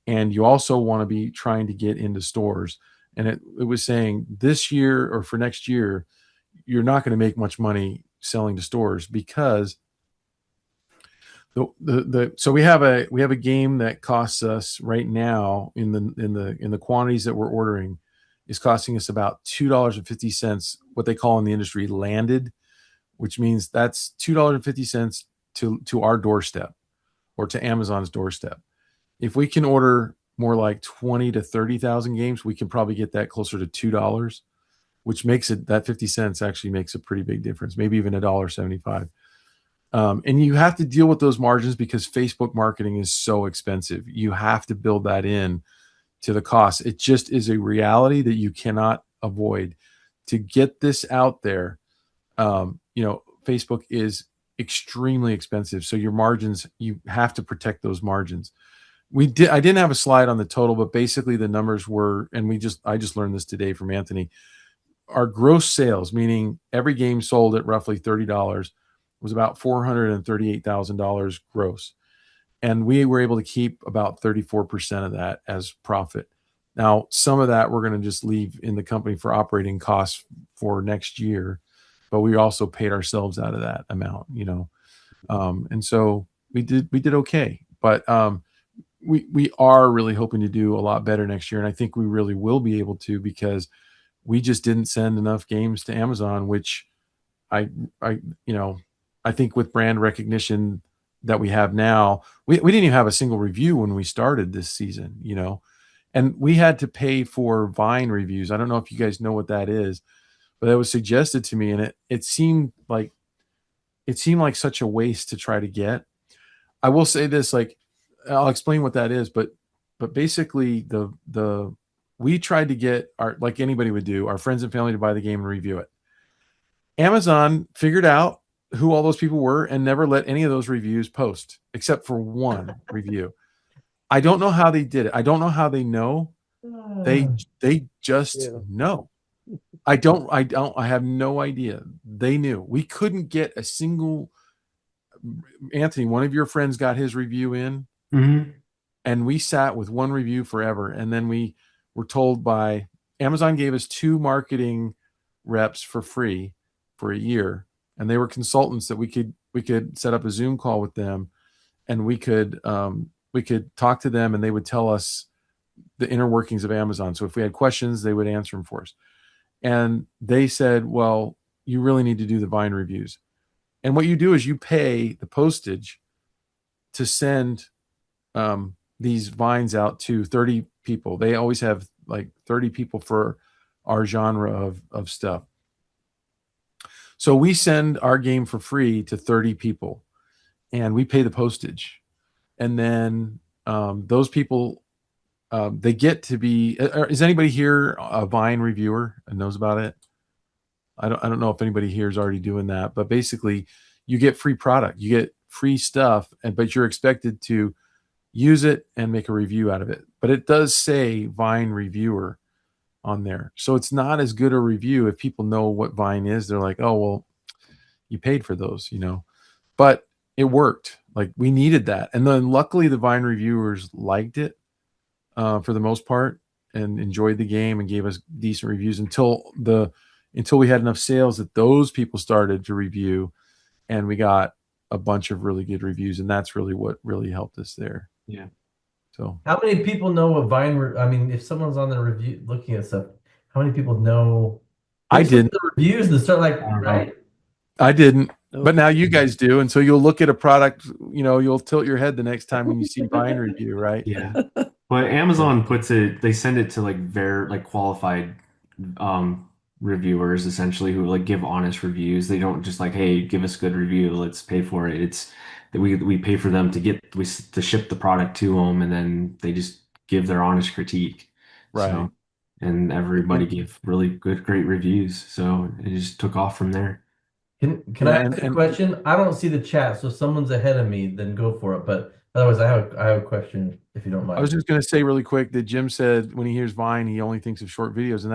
and you also want to be trying to get into stores. And it was saying this year or for next year, you're not going to make much money selling to stores, because so we have a game that costs us right now in the quantities that we're ordering is costing us about $2.50, what they call in the industry landed, which means that's $2.50 to our doorstep or to Amazon's doorstep. If we can order more like 20 to 30,000 games, we can probably get that closer to $2, which makes it, that 50 cents actually makes a pretty big difference, maybe even $1.75. And you have to deal with those margins because Facebook marketing is so expensive. You have to build that in to the cost. It just is a reality that you cannot avoid. To get this out there, Facebook is extremely expensive. So your margins, you have to protect those margins. I didn't have a slide on the total, but basically the numbers were, and I just learned this today from Anthony. Our gross sales, meaning every game sold at roughly $30, was about $438,000 gross. And we were able to keep about 34% of that as profit. Now, some of that we're going to just leave in the company for operating costs for next year, but we also paid ourselves out of that amount, and so we did okay. But we are really hoping to do a lot better next year, and I think we really will be able to, because we just didn't send enough games to Amazon, which I think with brand recognition that we have now, we didn't even have a single review when we started this season, and we had to pay for Vine reviews. I don't know if you guys know what that is, but that was suggested to me, and it seemed like such a waste to try to get. I will say this, I'll explain what that is, but basically we tried to get like anybody would do, our friends and family to buy the game and review it. Amazon figured out who all those people were and never let any of those reviews post except for one review. I don't know how they did it. I don't know how they know They just Yeah. know. I have no idea. They knew. We couldn't get a single. Anthony, one of your friends got his review in, Mm-hmm. and we sat with one review forever. And then we were told by Amazon gave us 2 marketing reps for free for a year, and they were consultants that we could set up a Zoom call with them, and we could talk to them, and they would tell us the inner workings of Amazon. So if we had questions, they would answer them for us. And they said, well, you really need to do the Vine reviews. And what you do is you pay the postage to send these Vines out to 30 people. They always have like 30 people for our genre of stuff. So we send our game for free to 30 people, and we pay the postage. And then those people, they get to be. Is anybody here a Vine reviewer and knows about it? I don't know if anybody here is already doing that, but basically, you get free product, you get free stuff, but you're expected to use it and make a review out of it. But it does say Vine reviewer on there, so it's not as good a review if people know what Vine is. They're like, oh well, you paid for those, But it worked. Like we needed that, and then luckily the Vine reviewers liked it for the most part and enjoyed the game and gave us decent reviews until we had enough sales that those people started to review, and we got a bunch of really good reviews, and that's really what really helped us there. Yeah. So How many people know what I mean, if someone's on the review looking at stuff, how many people know? I Just look didn't. at the reviews and start like, I don't know. right? I didn't, Oh. but now you guys do, and so you'll look at a product, you'll tilt your head the next time when you see Vine review, right? Yeah. But Amazon puts it, they send it to like qualified reviewers essentially who like give honest reviews. They don't just like, hey, give us a good review, let's pay for it. It's that we pay for them to ship the product to them, and then they just give their honest critique. Right. So, and everybody gave really great reviews. So it just took off from there. Can Yeah, I ask a question? I don't see the chat, so if someone's ahead of me, then go for it. But otherwise, I have a question if you don't I was mind. just going to say really quick that Jim said when he hears Vine, he only thinks of short videos, and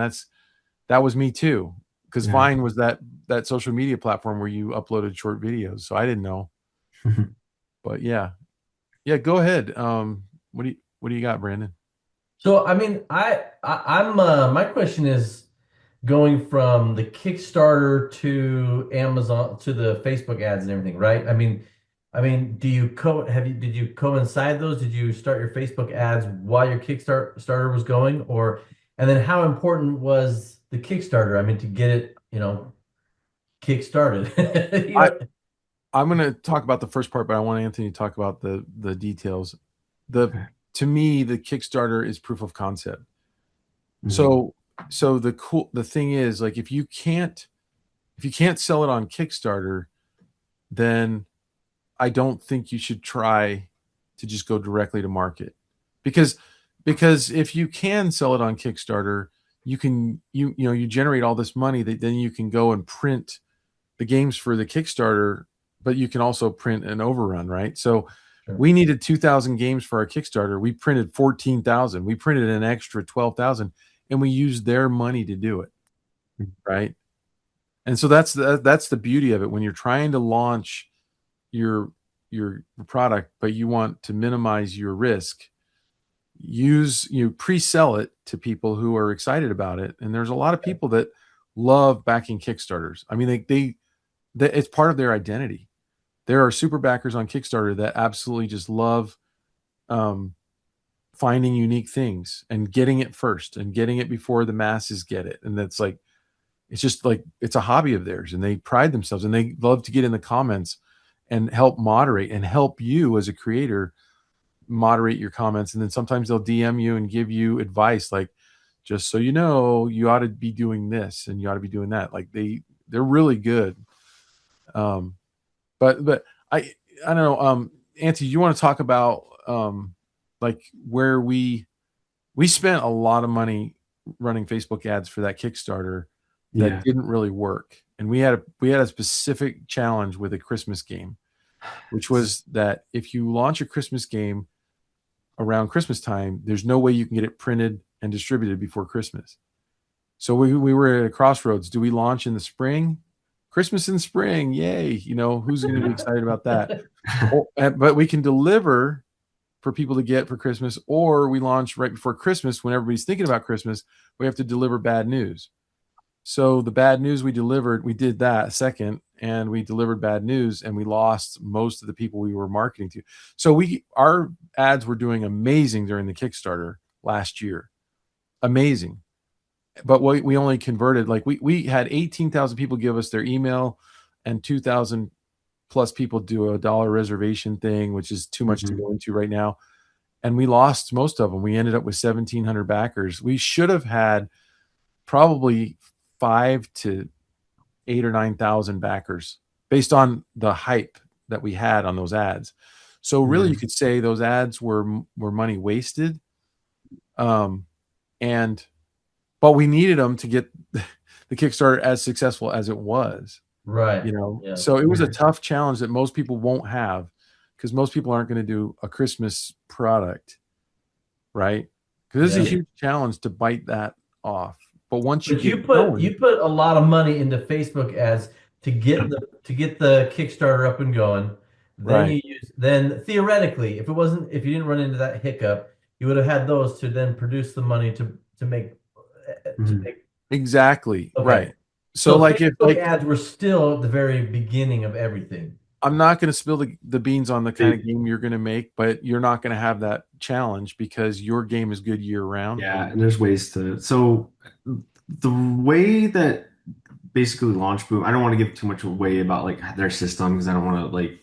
that was me too, because Yeah. Vine was that social media platform where you uploaded short videos. So I didn't know, but yeah, go ahead. What do you got, Brandon? So I mean, I'm my question is going from the Kickstarter to Amazon to the Facebook ads and everything, right? I mean, did you coincide those? Did you start your Facebook ads while your Kickstarter was going, and then how important was the Kickstarter? I mean, to get it, kick-started. I'm going to talk about the first part, but I want Anthony to talk about the details. Okay. To me, the Kickstarter is proof of concept. Mhm. So the thing is, like, if you can't sell it on Kickstarter, then I don't think you should try to just go directly to market, because if you can sell it on Kickstarter, you can you generate all this money that then you can go and print the games for the Kickstarter, but you can also print an overrun, right? So Sure. we needed 2,000 games for our Kickstarter. We printed 14,000. We printed an extra 12,000, and we used their money to do it, right? And so that's the beauty of it. When you're trying to launch your product, but you want to minimize your risk, you pre-sell it to people who are excited about it. And there's a lot of people that love backing Kickstarters. I mean, they it's part of their identity. There are super backers on Kickstarter that absolutely just love finding unique things and getting it first and getting it before the masses get it. And that's like, it's just like, it's a hobby of theirs, and they pride themselves, and they love to get in the comments and help moderate and help you as a creator moderate your comments. And then sometimes they'll DM you and give you advice, like, just so you know, you ought to be doing this and you ought to be doing that. Like they're really good. But I don't know. Auntie, you want to talk about like where we spent a lot of money running Facebook ads for that Kickstarter that Yeah. didn't really work, and we had a specific challenge with a Christmas game, which was that if you launch a Christmas game around Christmas time, there's no way you can get it printed and distributed before Christmas. So we were at a crossroads. Do we launch in the spring? Christmas in spring, yay! Who's going to be excited about that? But we can deliver for people to get for Christmas, or we launch right before Christmas when everybody's thinking about Christmas. We have to deliver bad news. So the bad news we did that second, and we delivered bad news, and we lost most of the people we were marketing to. So our ads were doing amazing during the Kickstarter last year, amazing. But we only converted, like we had 18,000 people give us their email, and 2,000 plus people do a dollar reservation thing, which is too much to go into right now. And we lost most of them. We ended up with 1,700 backers. We should have had probably 5 to 8 or 9,000 backers based on the hype that we had on those ads. So really, you could say those ads were money wasted. But we needed them to get the Kickstarter as successful as it was. Right. Yeah. So it was a tough challenge that most people won't have, because most people aren't going to do a Christmas product, right? Because it's a huge challenge to bite that off. But once you put a lot of money into Facebook ads to get the Kickstarter up and going. Then then theoretically, if you didn't run into that hiccup, you would have had those to then produce the money to make exactly. Okay. Right. So like Facebook ads were still at the very beginning of everything. I'm not going to spill the beans on the kind of game you're going to make, but you're not going to have that challenge because your game is good year round. Yeah, and there's ways to. So the way that basically Launch Boom, I don't want to give too much away about like their system, because I don't want to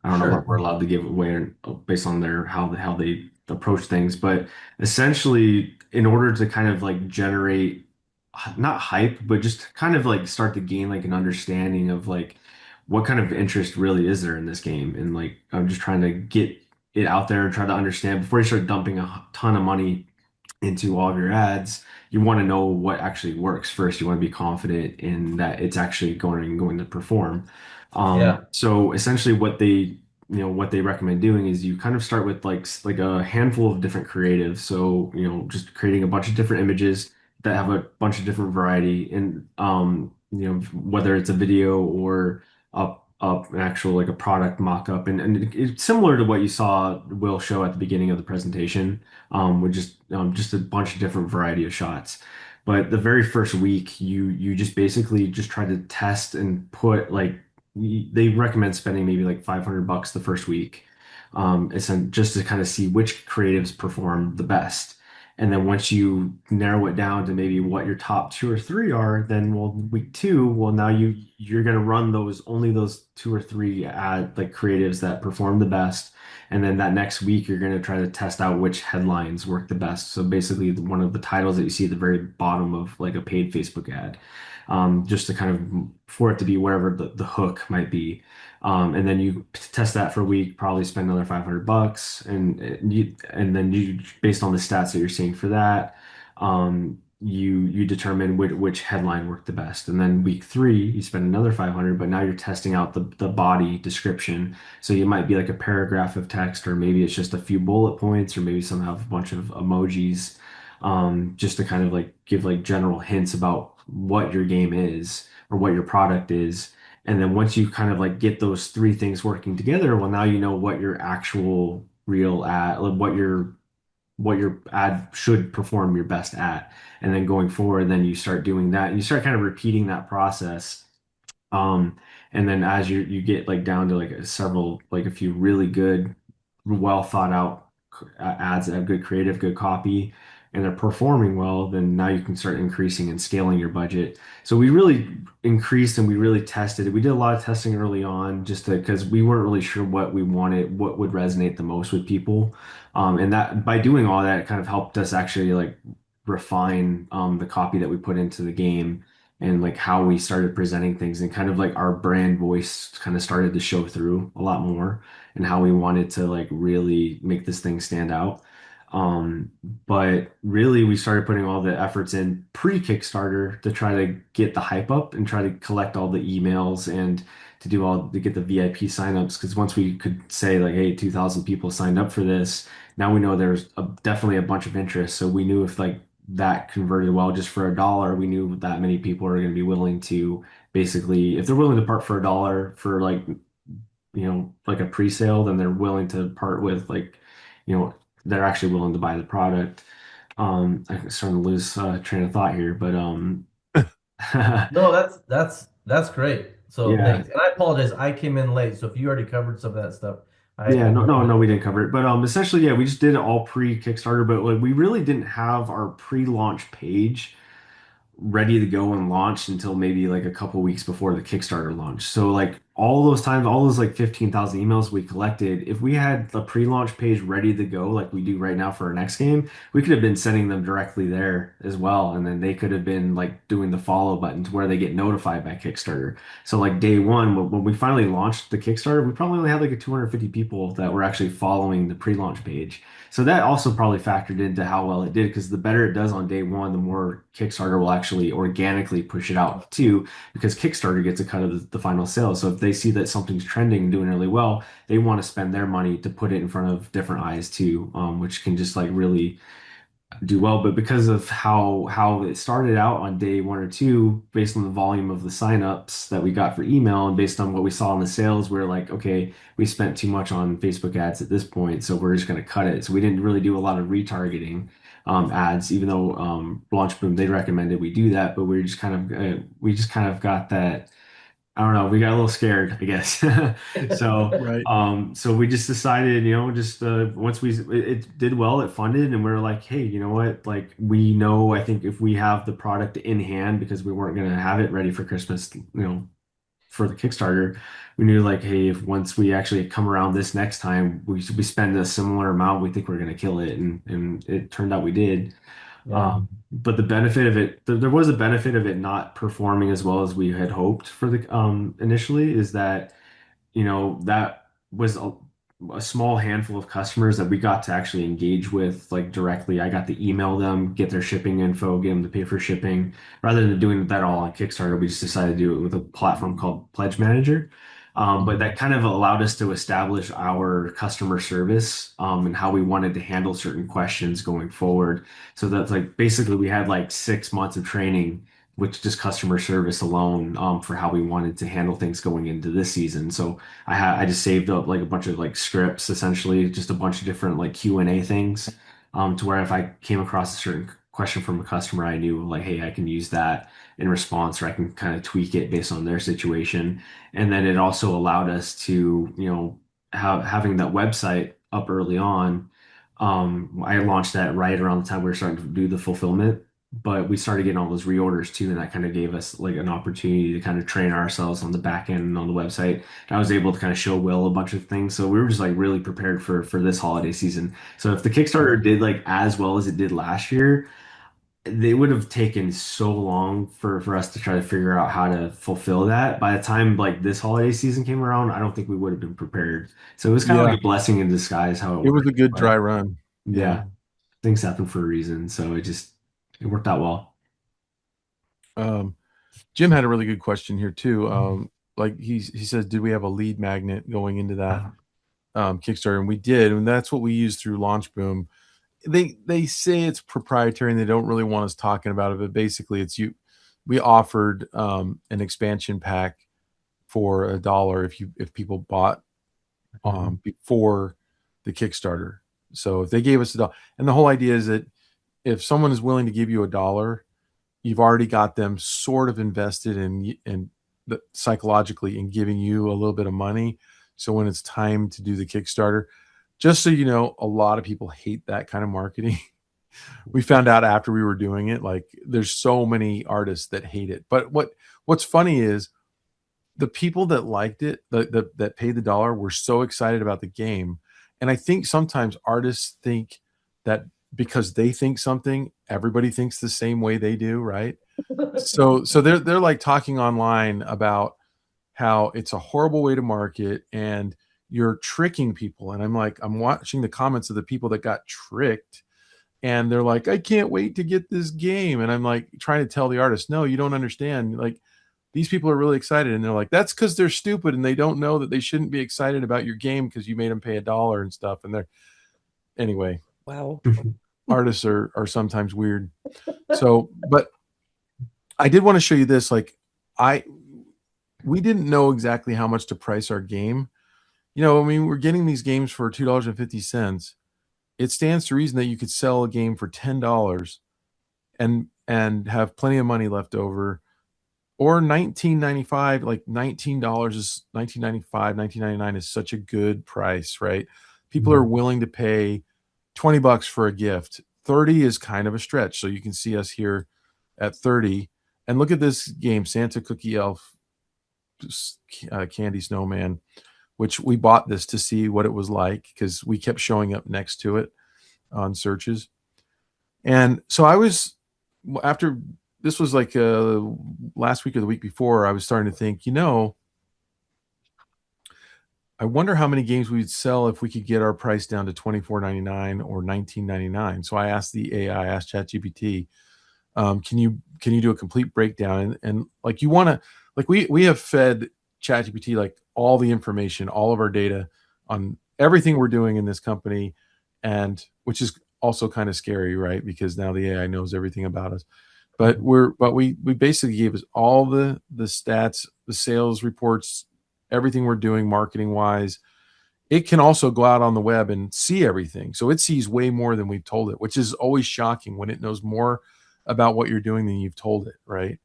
I don't know what we're allowed to give away based on how they approach things, but essentially, in order to kind of like generate not hype, but just kind of like start to gain like an understanding of like what kind of interest really is there in this game, and like I'm just trying to get it out there and try to understand before you start dumping a ton of money into all of your ads. You want to know what actually works first. You want to be confident in that it's actually going to perform. So essentially what they recommend doing is you kind of start with like a handful of different creatives. So, just creating a bunch of different images that have a bunch of different variety, and whether it's a video or an actual like a product mock-up, and it's similar to what you saw Will show at the beginning of the presentation, with just a bunch of different variety of shots. But the very first week, you just basically just try to test and put they recommend spending maybe like $500 the first week, just to kind of see which creatives perform the best. And then once you narrow it down to maybe what your top 2 or 3 are, then week 2, now you're gonna run only those 2 or 3 creatives that perform the best. And then that next week you're gonna try to test out which headlines work the best. So basically one of the titles that you see at the very bottom of like a paid Facebook ad, just to kind of for it to be wherever the hook might be. And then you test that for a week, probably spend another $500, and then you, based on the stats that you're seeing for that, you determine which headline worked the best. And then week 3, you spend another 500, but now you're testing out the body description. So you might be like a paragraph of text, or maybe it's just a few bullet points, or maybe some have a bunch of emojis, just to kind of like give like general hints about what your game is or what your product is. And then once you kind of like get those 3 things working together, well, now you know what your actual real ad, like what your ad should perform your best at. And then going forward, then you start doing that, and you start kind of repeating that process. And then as you get like down to like a few really good, well thought out ads that have good creative, good copy, and they're performing well, then now you can start increasing and scaling your budget. So we really increased and we really tested it. We did a lot of testing early on, just because we weren't really sure what we wanted, what would resonate the most with people. And that by doing all that, it kind of helped us actually like refine the copy that we put into the game, and like how we started presenting things, and kind of like our brand voice kind of started to show through a lot more, and how we wanted to like really make this thing stand out. But really, we started putting all the efforts in pre-Kickstarter to try to get the hype up and try to collect all the emails, and to get the VIP signups. Because once we could say like, hey, 2,000 people signed up for this, now we know there's definitely a bunch of interest. So we knew if like that converted well. Just for $1, we knew that many people are going to be willing to basically, if they're willing to part for $1 for like, like a pre-sale, then they're willing to part with like, they're actually willing to buy the product. I'm starting to lose train of thought here, but No, that's great. So yeah. thanks. And I apologize. I came in late. So if you already covered some of that stuff, I Yeah, no, no, apologize. no, we didn't cover it. But essentially, yeah, we just did it all pre-Kickstarter, but like we really didn't have our pre-launch page ready to go and launch until maybe like a couple weeks before the Kickstarter launch. So like all those times, all those like 15,000 emails we collected, if we had the pre-launch page ready to go like we do right now for our next game, we could have been sending them directly there as well. And then they could have been like doing the follow button to where they get notified by Kickstarter. So like day one, when we finally launched the Kickstarter, we probably only had like a 250 people that were actually following the pre-launch page. So that also probably factored into how well it did, because the better it does on day one, the more Kickstarter will actually organically push it out too, because Kickstarter gets a cut of the final sale. So if they see that something's trending and doing really well, they want to spend their money to put it in front of different eyes too, which can just like really do well. But because of how it started out on day one or two, based on the volume of the signups that we got for email and based on what we saw in the sales, we are like, okay, we spent too much on Facebook ads at this point, so we're just going to cut it. So we didn't really do a lot of retargeting ads, even though Launchboom, they recommended we do that, but we just kind of got that. I don't know. We got a little scared, I guess. So, Right. so we just decided, just once it did well, it funded, and we are like, hey, you know what? Like, we know, I think if we have the product in hand, because we weren't going to have it ready for Christmas, for the Kickstarter, we knew like, hey, if once we actually come around this next time, we spend a similar amount, we think we're going to kill it, and it turned out we did. Yeah. But the benefit of it, there was a benefit of it not performing as well as we had hoped for the initially, is that that was a small handful of customers that we got to actually engage with like directly. I got to email them, get their shipping info, get them to pay for shipping. Rather than doing that all on Kickstarter, we just decided to do it with a platform called Pledge Manager. But that kind of allowed us to establish our customer service, and how we wanted to handle certain questions going forward. So that's like basically we had like 6 months of training, which just customer service alone, for how we wanted to handle things going into this season. So I just saved up like a bunch of like scripts, essentially just a bunch of different like Q&A things, to where if I came across a certain question from a customer, I knew like, hey, I can use that in response, or I can kind of tweak it based on their situation. And then it also allowed us to, having that website up early on. I launched that right around the time we were starting to do the fulfillment, but we started getting all those reorders too, and that kind of gave us like an opportunity to kind of train ourselves on the back end and on the website. And I was able to kind of show Will a bunch of things, so we were just like really prepared for this holiday season. So if the Kickstarter did like as well as it did last year, they would have taken so long for us to try to figure out how to fulfill that. By the time like this holiday season came around, I don't think we would have been prepared. So it was kind of Yeah. like a blessing in disguise how it It was worked. a good But dry run. Yeah. yeah, things happen for a reason. So it worked out well. Um, Jim had a really good question here too. Like he says, did we have a lead magnet going into that Kickstarter? And we did, and that's what we used through Launchboom. They say it's proprietary and they don't really want us talking about it, but basically it's you. We offered an expansion pack for $1 if people bought before the Kickstarter. So if they gave us $1, and the whole idea is that if someone is willing to give you $1, you've already got them sort of invested in psychologically in giving you a little bit of money. So when it's time to do the Kickstarter, just so you know, a lot of people hate that kind of marketing. We found out after we were doing it, like there's so many artists that hate it. But what's funny is the people that liked it, that paid the $1, were so excited about the game. And I think sometimes artists think that because they think something, everybody thinks the same way they do, right? So they're like talking online about how it's a horrible way to market and you're tricking people. And I'm like, I'm watching the comments of the people that got tricked, and they're like, I can't wait to get this game. And I'm like trying to tell the artist, no, you don't understand. Like, these people are really excited, and they're like, that's because they're stupid and they don't know that they shouldn't be excited about your game because you made them pay $1 and stuff. And they're anyway. Wow. artists are sometimes weird. So, but I did want to show you this. Like, we didn't know exactly how much to price our game. You know, I mean, we're getting these games for $2.50. It stands to reason that you could sell a game for $10 and have plenty of money left over, or $19.95. Like $19 is $19.95, $19.99 is such a good price, right? People are willing to pay $20 for a gift. 30 is kind of a stretch. So you can see us here at 30. And look at this game, Santa Cookie Elf Candy Snowman, which we bought this to see what it was like because we kept showing up next to it on searches. And so I was, after this was like last week or the week before, I was starting to think, you know, I wonder how many games we'd sell if we could get our price down to $24.99 or $19.99. So I asked the AI, I asked ChatGPT, can you do a complete breakdown? And like, you want to, like, we have fed ChatGPT like all the information, all of our data on everything we're doing in this company, and which is also kind of scary, right? Because now the AI knows everything about us. But we basically gave us all the stats, the sales reports, everything we're doing marketing wise. It can also go out on the web and see everything. So it sees way more than we've told it, which is always shocking when it knows more about what you're doing than you've told it, right?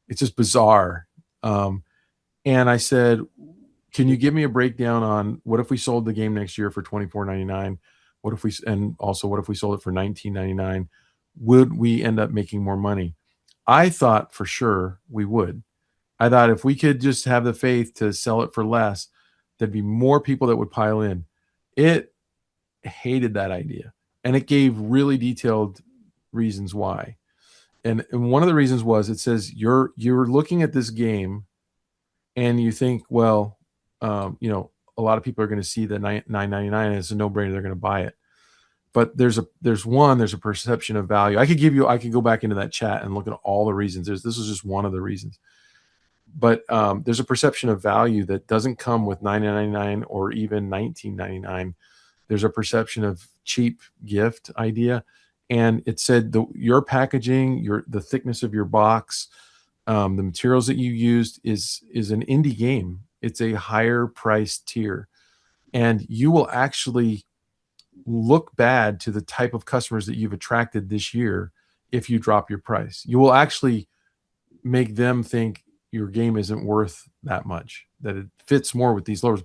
It's just bizarre. And I said, can you give me a breakdown on what if we sold the game next year for $24.99? What if we sold it for $19.99? Would we end up making more money? I thought for sure we would. I thought if we could just have the faith to sell it for less, there'd be more people that would pile in. It hated that idea. And it gave really detailed reasons why. And one of the reasons was, it says you're looking at this game and you think, well, you know, a lot of people are going to see the $9.99 as a no-brainer. They're going to buy it. But there's a perception of value. I could go back into that chat and look at all the reasons. This is just one of the reasons. But there's a perception of value that doesn't come with $9.99 or even $19.99. There's a perception of cheap gift idea. And it said your packaging, the thickness of your box, the materials that you used is an indie game. It's a higher price tier. And you will actually look bad to the type of customers that you've attracted this year if you drop your price. You will actually make them think your game isn't worth that much, that it fits more with these lowers.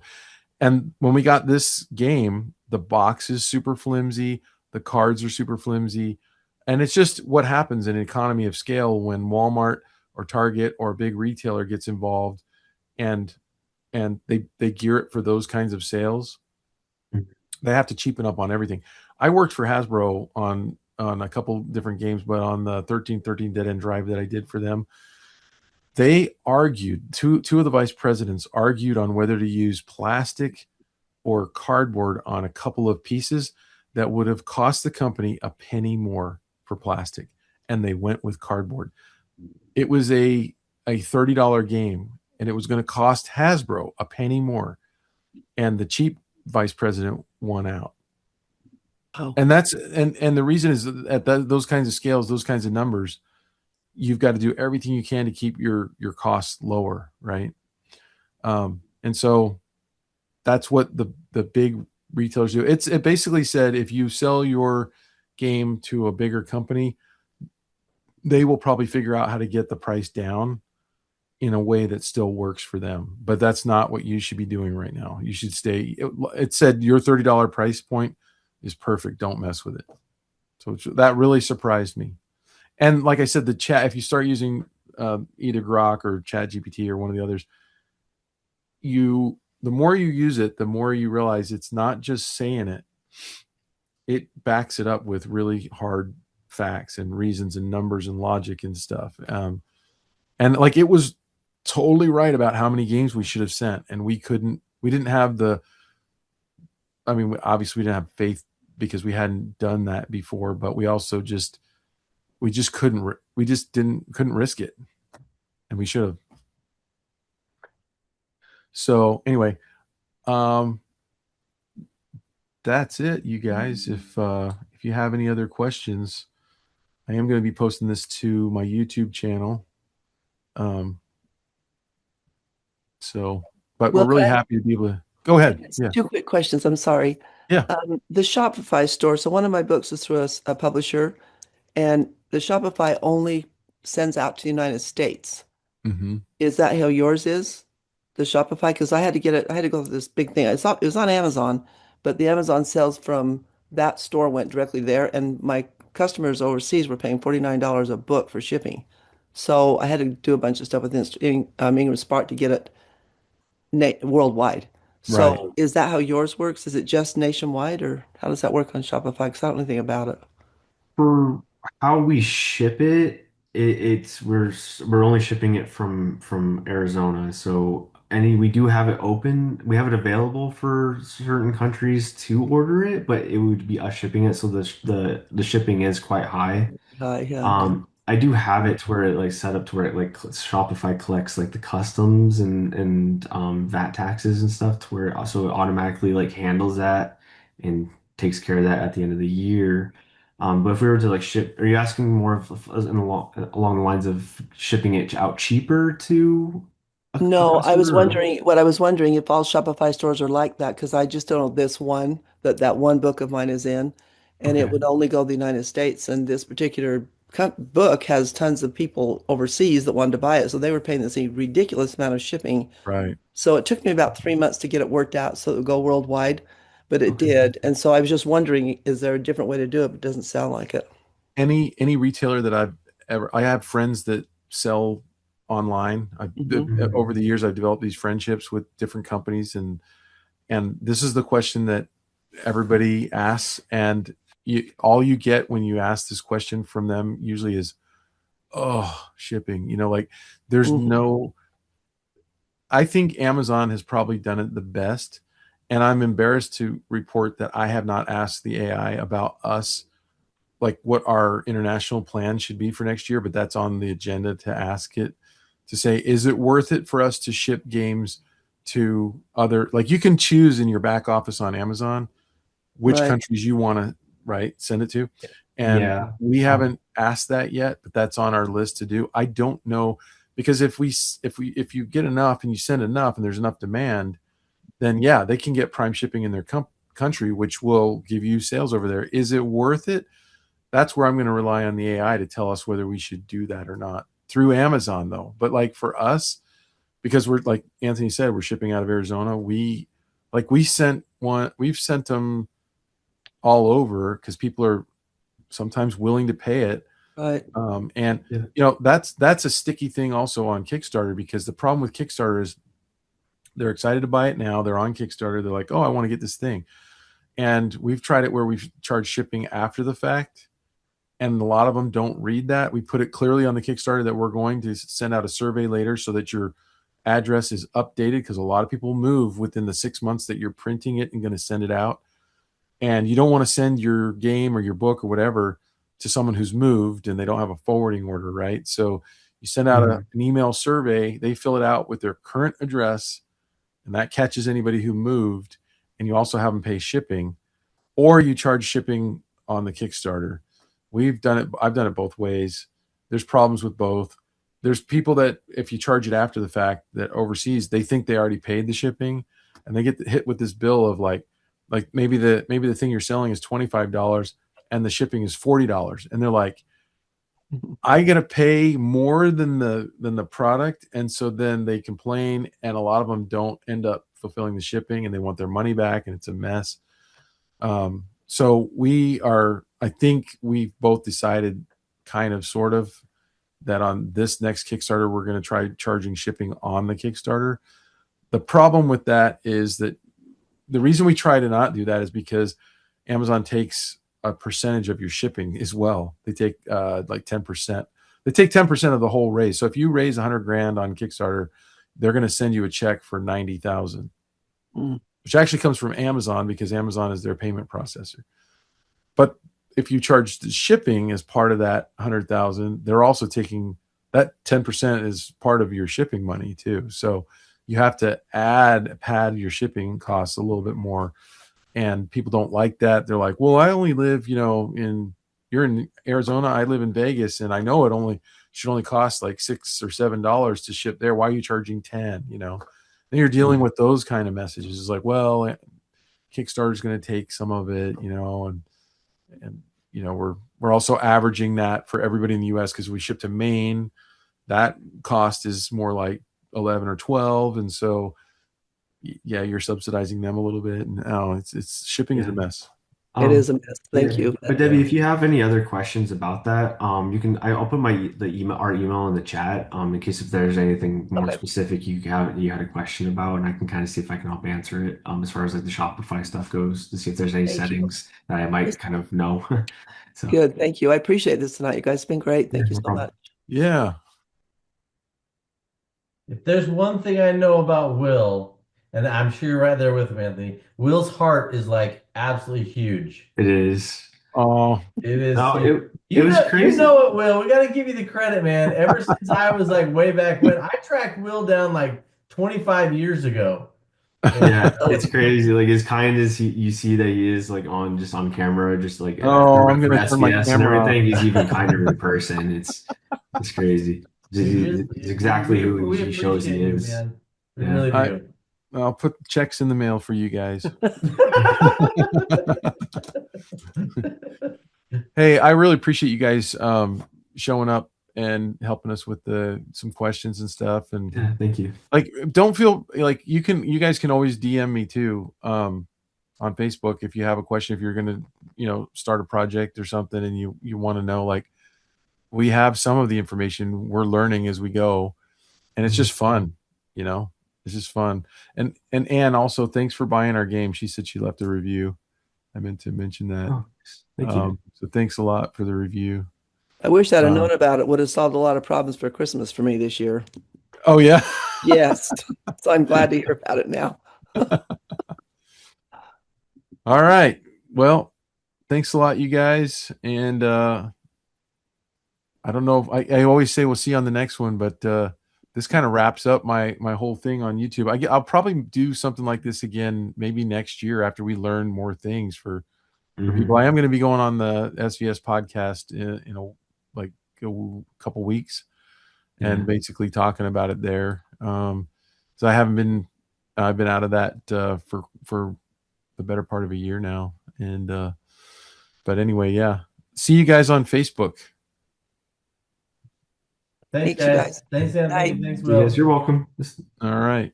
And when we got this game, the box is super flimsy, the cards are super flimsy, and it's just what happens in an economy of scale when Walmart or Target or a big retailer gets involved and they gear it for those kinds of sales. They have to cheapen up on everything. I worked for Hasbro on a couple different games, but on the 1313 Dead End Drive that I did for them, they argued, two of the vice presidents argued on whether to use plastic or cardboard on a couple of pieces that would have cost the company a penny more for plastic, and they went with cardboard. It was a $30 game, and it was going to cost Hasbro a penny more, and the cheap vice president won out. Oh. And that's and the reason is at those kinds of scales, those kinds of numbers, you've got to do everything you can to keep your costs lower, right? And so that's what the big retailers do. It basically said if you sell your game to a bigger company, they will probably figure out how to get the price down in a way that still works for them. But that's not what you should be doing right now. You should stay. It said your $30 price point is perfect. Don't mess with it. So that really surprised me. And like I said, the chat, if you start using either Grok or ChatGPT or one of the others, the more you use it, the more you realize it's not just saying it. It backs it up with really hard facts and reasons and numbers and logic and stuff. And like, it was totally right about how many games we should have sent. And we didn't have obviously we didn't have faith because we hadn't done that before, but we also couldn't risk it, and we should have. So anyway, that's it, you guys. If if you have any other questions, I am going to be posting this to my YouTube channel. But we're Well, really happy to be able to go ahead. Yeah. 2 quick questions. I'm sorry. Yeah. The Shopify store. So one of my books is through a publisher, and the Shopify only sends out to the United States. Mm-hmm. Is that how yours is? The Shopify? Because I had to get it. I had to go through this big thing. I saw it was on Amazon, but the Amazon sales from that store went directly there, and my customers overseas were paying $49 a book for shipping. So I had to do a bunch of stuff with Ingram Spark to get it worldwide. Right. So is that how yours works? Is it just nationwide, or how does that work on Shopify? Because I don't know anything about it. For how we ship it, it's we're only shipping it from Arizona. So we do have it open. We have it available for certain countries to order it, but it would be us shipping it. So the shipping is quite high. Yeah. I do have it to where it like set up to where it like Shopify collects like the customs and VAT taxes and stuff to where it also automatically like handles that and takes care of that at the end of the year. But if we were to like ship, are you asking more along the lines of shipping it out cheaper to a No, I was customer? Or? wondering what I was wondering if all Shopify stores are like that because I just don't know this one that one book of mine is in, and it Okay. would only go to the United States. And this particular book has tons of people overseas that wanted to buy it, so they were paying this ridiculous amount of shipping. Right. So it took me about 3 months to get it worked out so it would go worldwide, but it Okay. did. And so I was just wondering, is there a different way to do it? But it doesn't sound like it. Any retailer that I have friends that sell online. Mhm. Over the years, I've developed these friendships with different companies, and this is the question that everybody asks, and all you get when you ask this question from them usually is, oh, shipping. Like there's Mhm. no. I think Amazon has probably done it the best, and I'm embarrassed to report that I have not asked the AI about us, like what our international plan should be for next year, but that's on the agenda to ask it to say, is it worth it for us to ship games to other, like you can choose in your back office on Amazon which Right. countries you want to, right, send it to. And Yeah. we haven't asked that yet, but that's on our list to do. I don't know, because if you get enough and you send enough and there's enough demand, then yeah, they can get prime shipping in their country, which will give you sales over there. Is it worth it? That's where I'm going to rely on the AI to tell us whether we should do that or not through Amazon, though. But like for us, because we're, like Anthony said, we're shipping out of Arizona. We've sent them all over because people are sometimes willing to pay it. Right. And Yeah. that's a sticky thing also on Kickstarter, because the problem with Kickstarter is they're excited to buy it now. They're on Kickstarter. They're like, oh, I want to get this thing. And we've tried it where we've charged shipping after the fact, and a lot of them don't read that. We put it clearly on the Kickstarter that we're going to send out a survey later so that your address is updated, because a lot of people move within the 6 months that you're printing it and going to send it out. And you don't want to send your game or your book or whatever to someone who's moved and they don't have a forwarding order, right? So you send out Mhm. an email survey, they fill it out with their current address, and that catches anybody who moved, and you also have them pay shipping, or you charge shipping on the Kickstarter. I've done it both ways. There's problems with both. There's people that if you charge it after the fact, that overseas, they think they already paid the shipping, and they get hit with this bill of like maybe the thing you're selling is $25 and the shipping is $40, and they're like, I gotta pay more than the product. And so then they complain, and a lot of them don't end up fulfilling the shipping, and they want their money back, and it's a mess. So I think we've both decided, kind of, sort of, that on this next Kickstarter, we're going to try charging shipping on the Kickstarter. The problem with that is that the reason we try to not do that is because Amazon takes a percentage of your shipping as well. They take like 10%. They take 10% of the whole raise. So if you raise 100 grand on Kickstarter, they're going to send you a check for 90,000, Mm. which actually comes from Amazon because Amazon is their payment processor. But if you charge the shipping as part of that 100,000, they're also taking that 10% is part of your shipping money too. So you have to pad your shipping costs a little bit more. and people don't like that. They're like, well, I only live, you're in Arizona, I live in Vegas, and I know it should only cost like $6 or $7 to ship there. Why are you charging 10? Then you're dealing with those kind of messages. It's like, well, Kickstarter's going to take some of it, and we're also averaging that for everybody in the US because we ship to Maine. That cost is more like 11 or 12, and so yeah, you're subsidizing them a little bit, and it's shipping is a mess. It is a mess. Thank Yeah. you. But Debbie, if you have any other questions about that, you can. I'll put our email in the chat, in case if there's anything more Okay. specific you had a question about, and I can kind of see if I can help answer it. As far as like the Shopify stuff goes, to see if there's any Thank you. settings that I might kind of know. So Good. Thank you. I appreciate this tonight. You guys have been great. Thank Yeah, you no so problem. much. Yeah. If there's one thing I know about Will, and I'm sure you're right there with him, Anthony, Will's heart is like absolutely huge. It is. Oh, It is. No, huge. it was You crazy. know it, Will. We got to give you the credit, man. Ever since I was like way back when, I tracked Will down like 25 years ago. Yeah, it's crazy. Like as kind as you see that he is like on camera, just like Oh, I'm for gonna turn my SBS and camera off. everything, he's even kinder in person. It's crazy. He's exactly who we he shows he appreciate you, is. man. We Yeah. really do. I'll put checks in the mail for you guys. Hey, I really appreciate you guys showing up and helping us with some questions and stuff. And Yeah, thank you. like, don't feel like you guys can always DM me too on Facebook if you have a question, if you're gonna start a project or something and you want to know. Like, we have some of the information, we're learning as we go, and it's just fun. It's just fun. And Anne, also, thanks for buying our game. She said she left a review. I meant to mention that. Oh, thank you. So thanks a lot for the review. I wish I'd have known about it. Would have solved a lot of problems for Christmas for me this year. Oh yeah. Yes. So I'm glad to hear about it now. All right. Well, thanks a lot, you guys. And I don't know if I always say we'll see you on the next one, but this kind of wraps up my whole thing on YouTube. I'll probably do something like this again maybe next year after we learn more things for people. I am going to be going on the SVS podcast in a couple weeks and basically talking about it there. So I've been out of that for the better part of a year now. And but anyway, yeah. See you guys on Facebook. Thanks, Thank you, guys. guys. Thanks, Anthony. Bye. Thanks, Will. Yes, you're welcome. All right.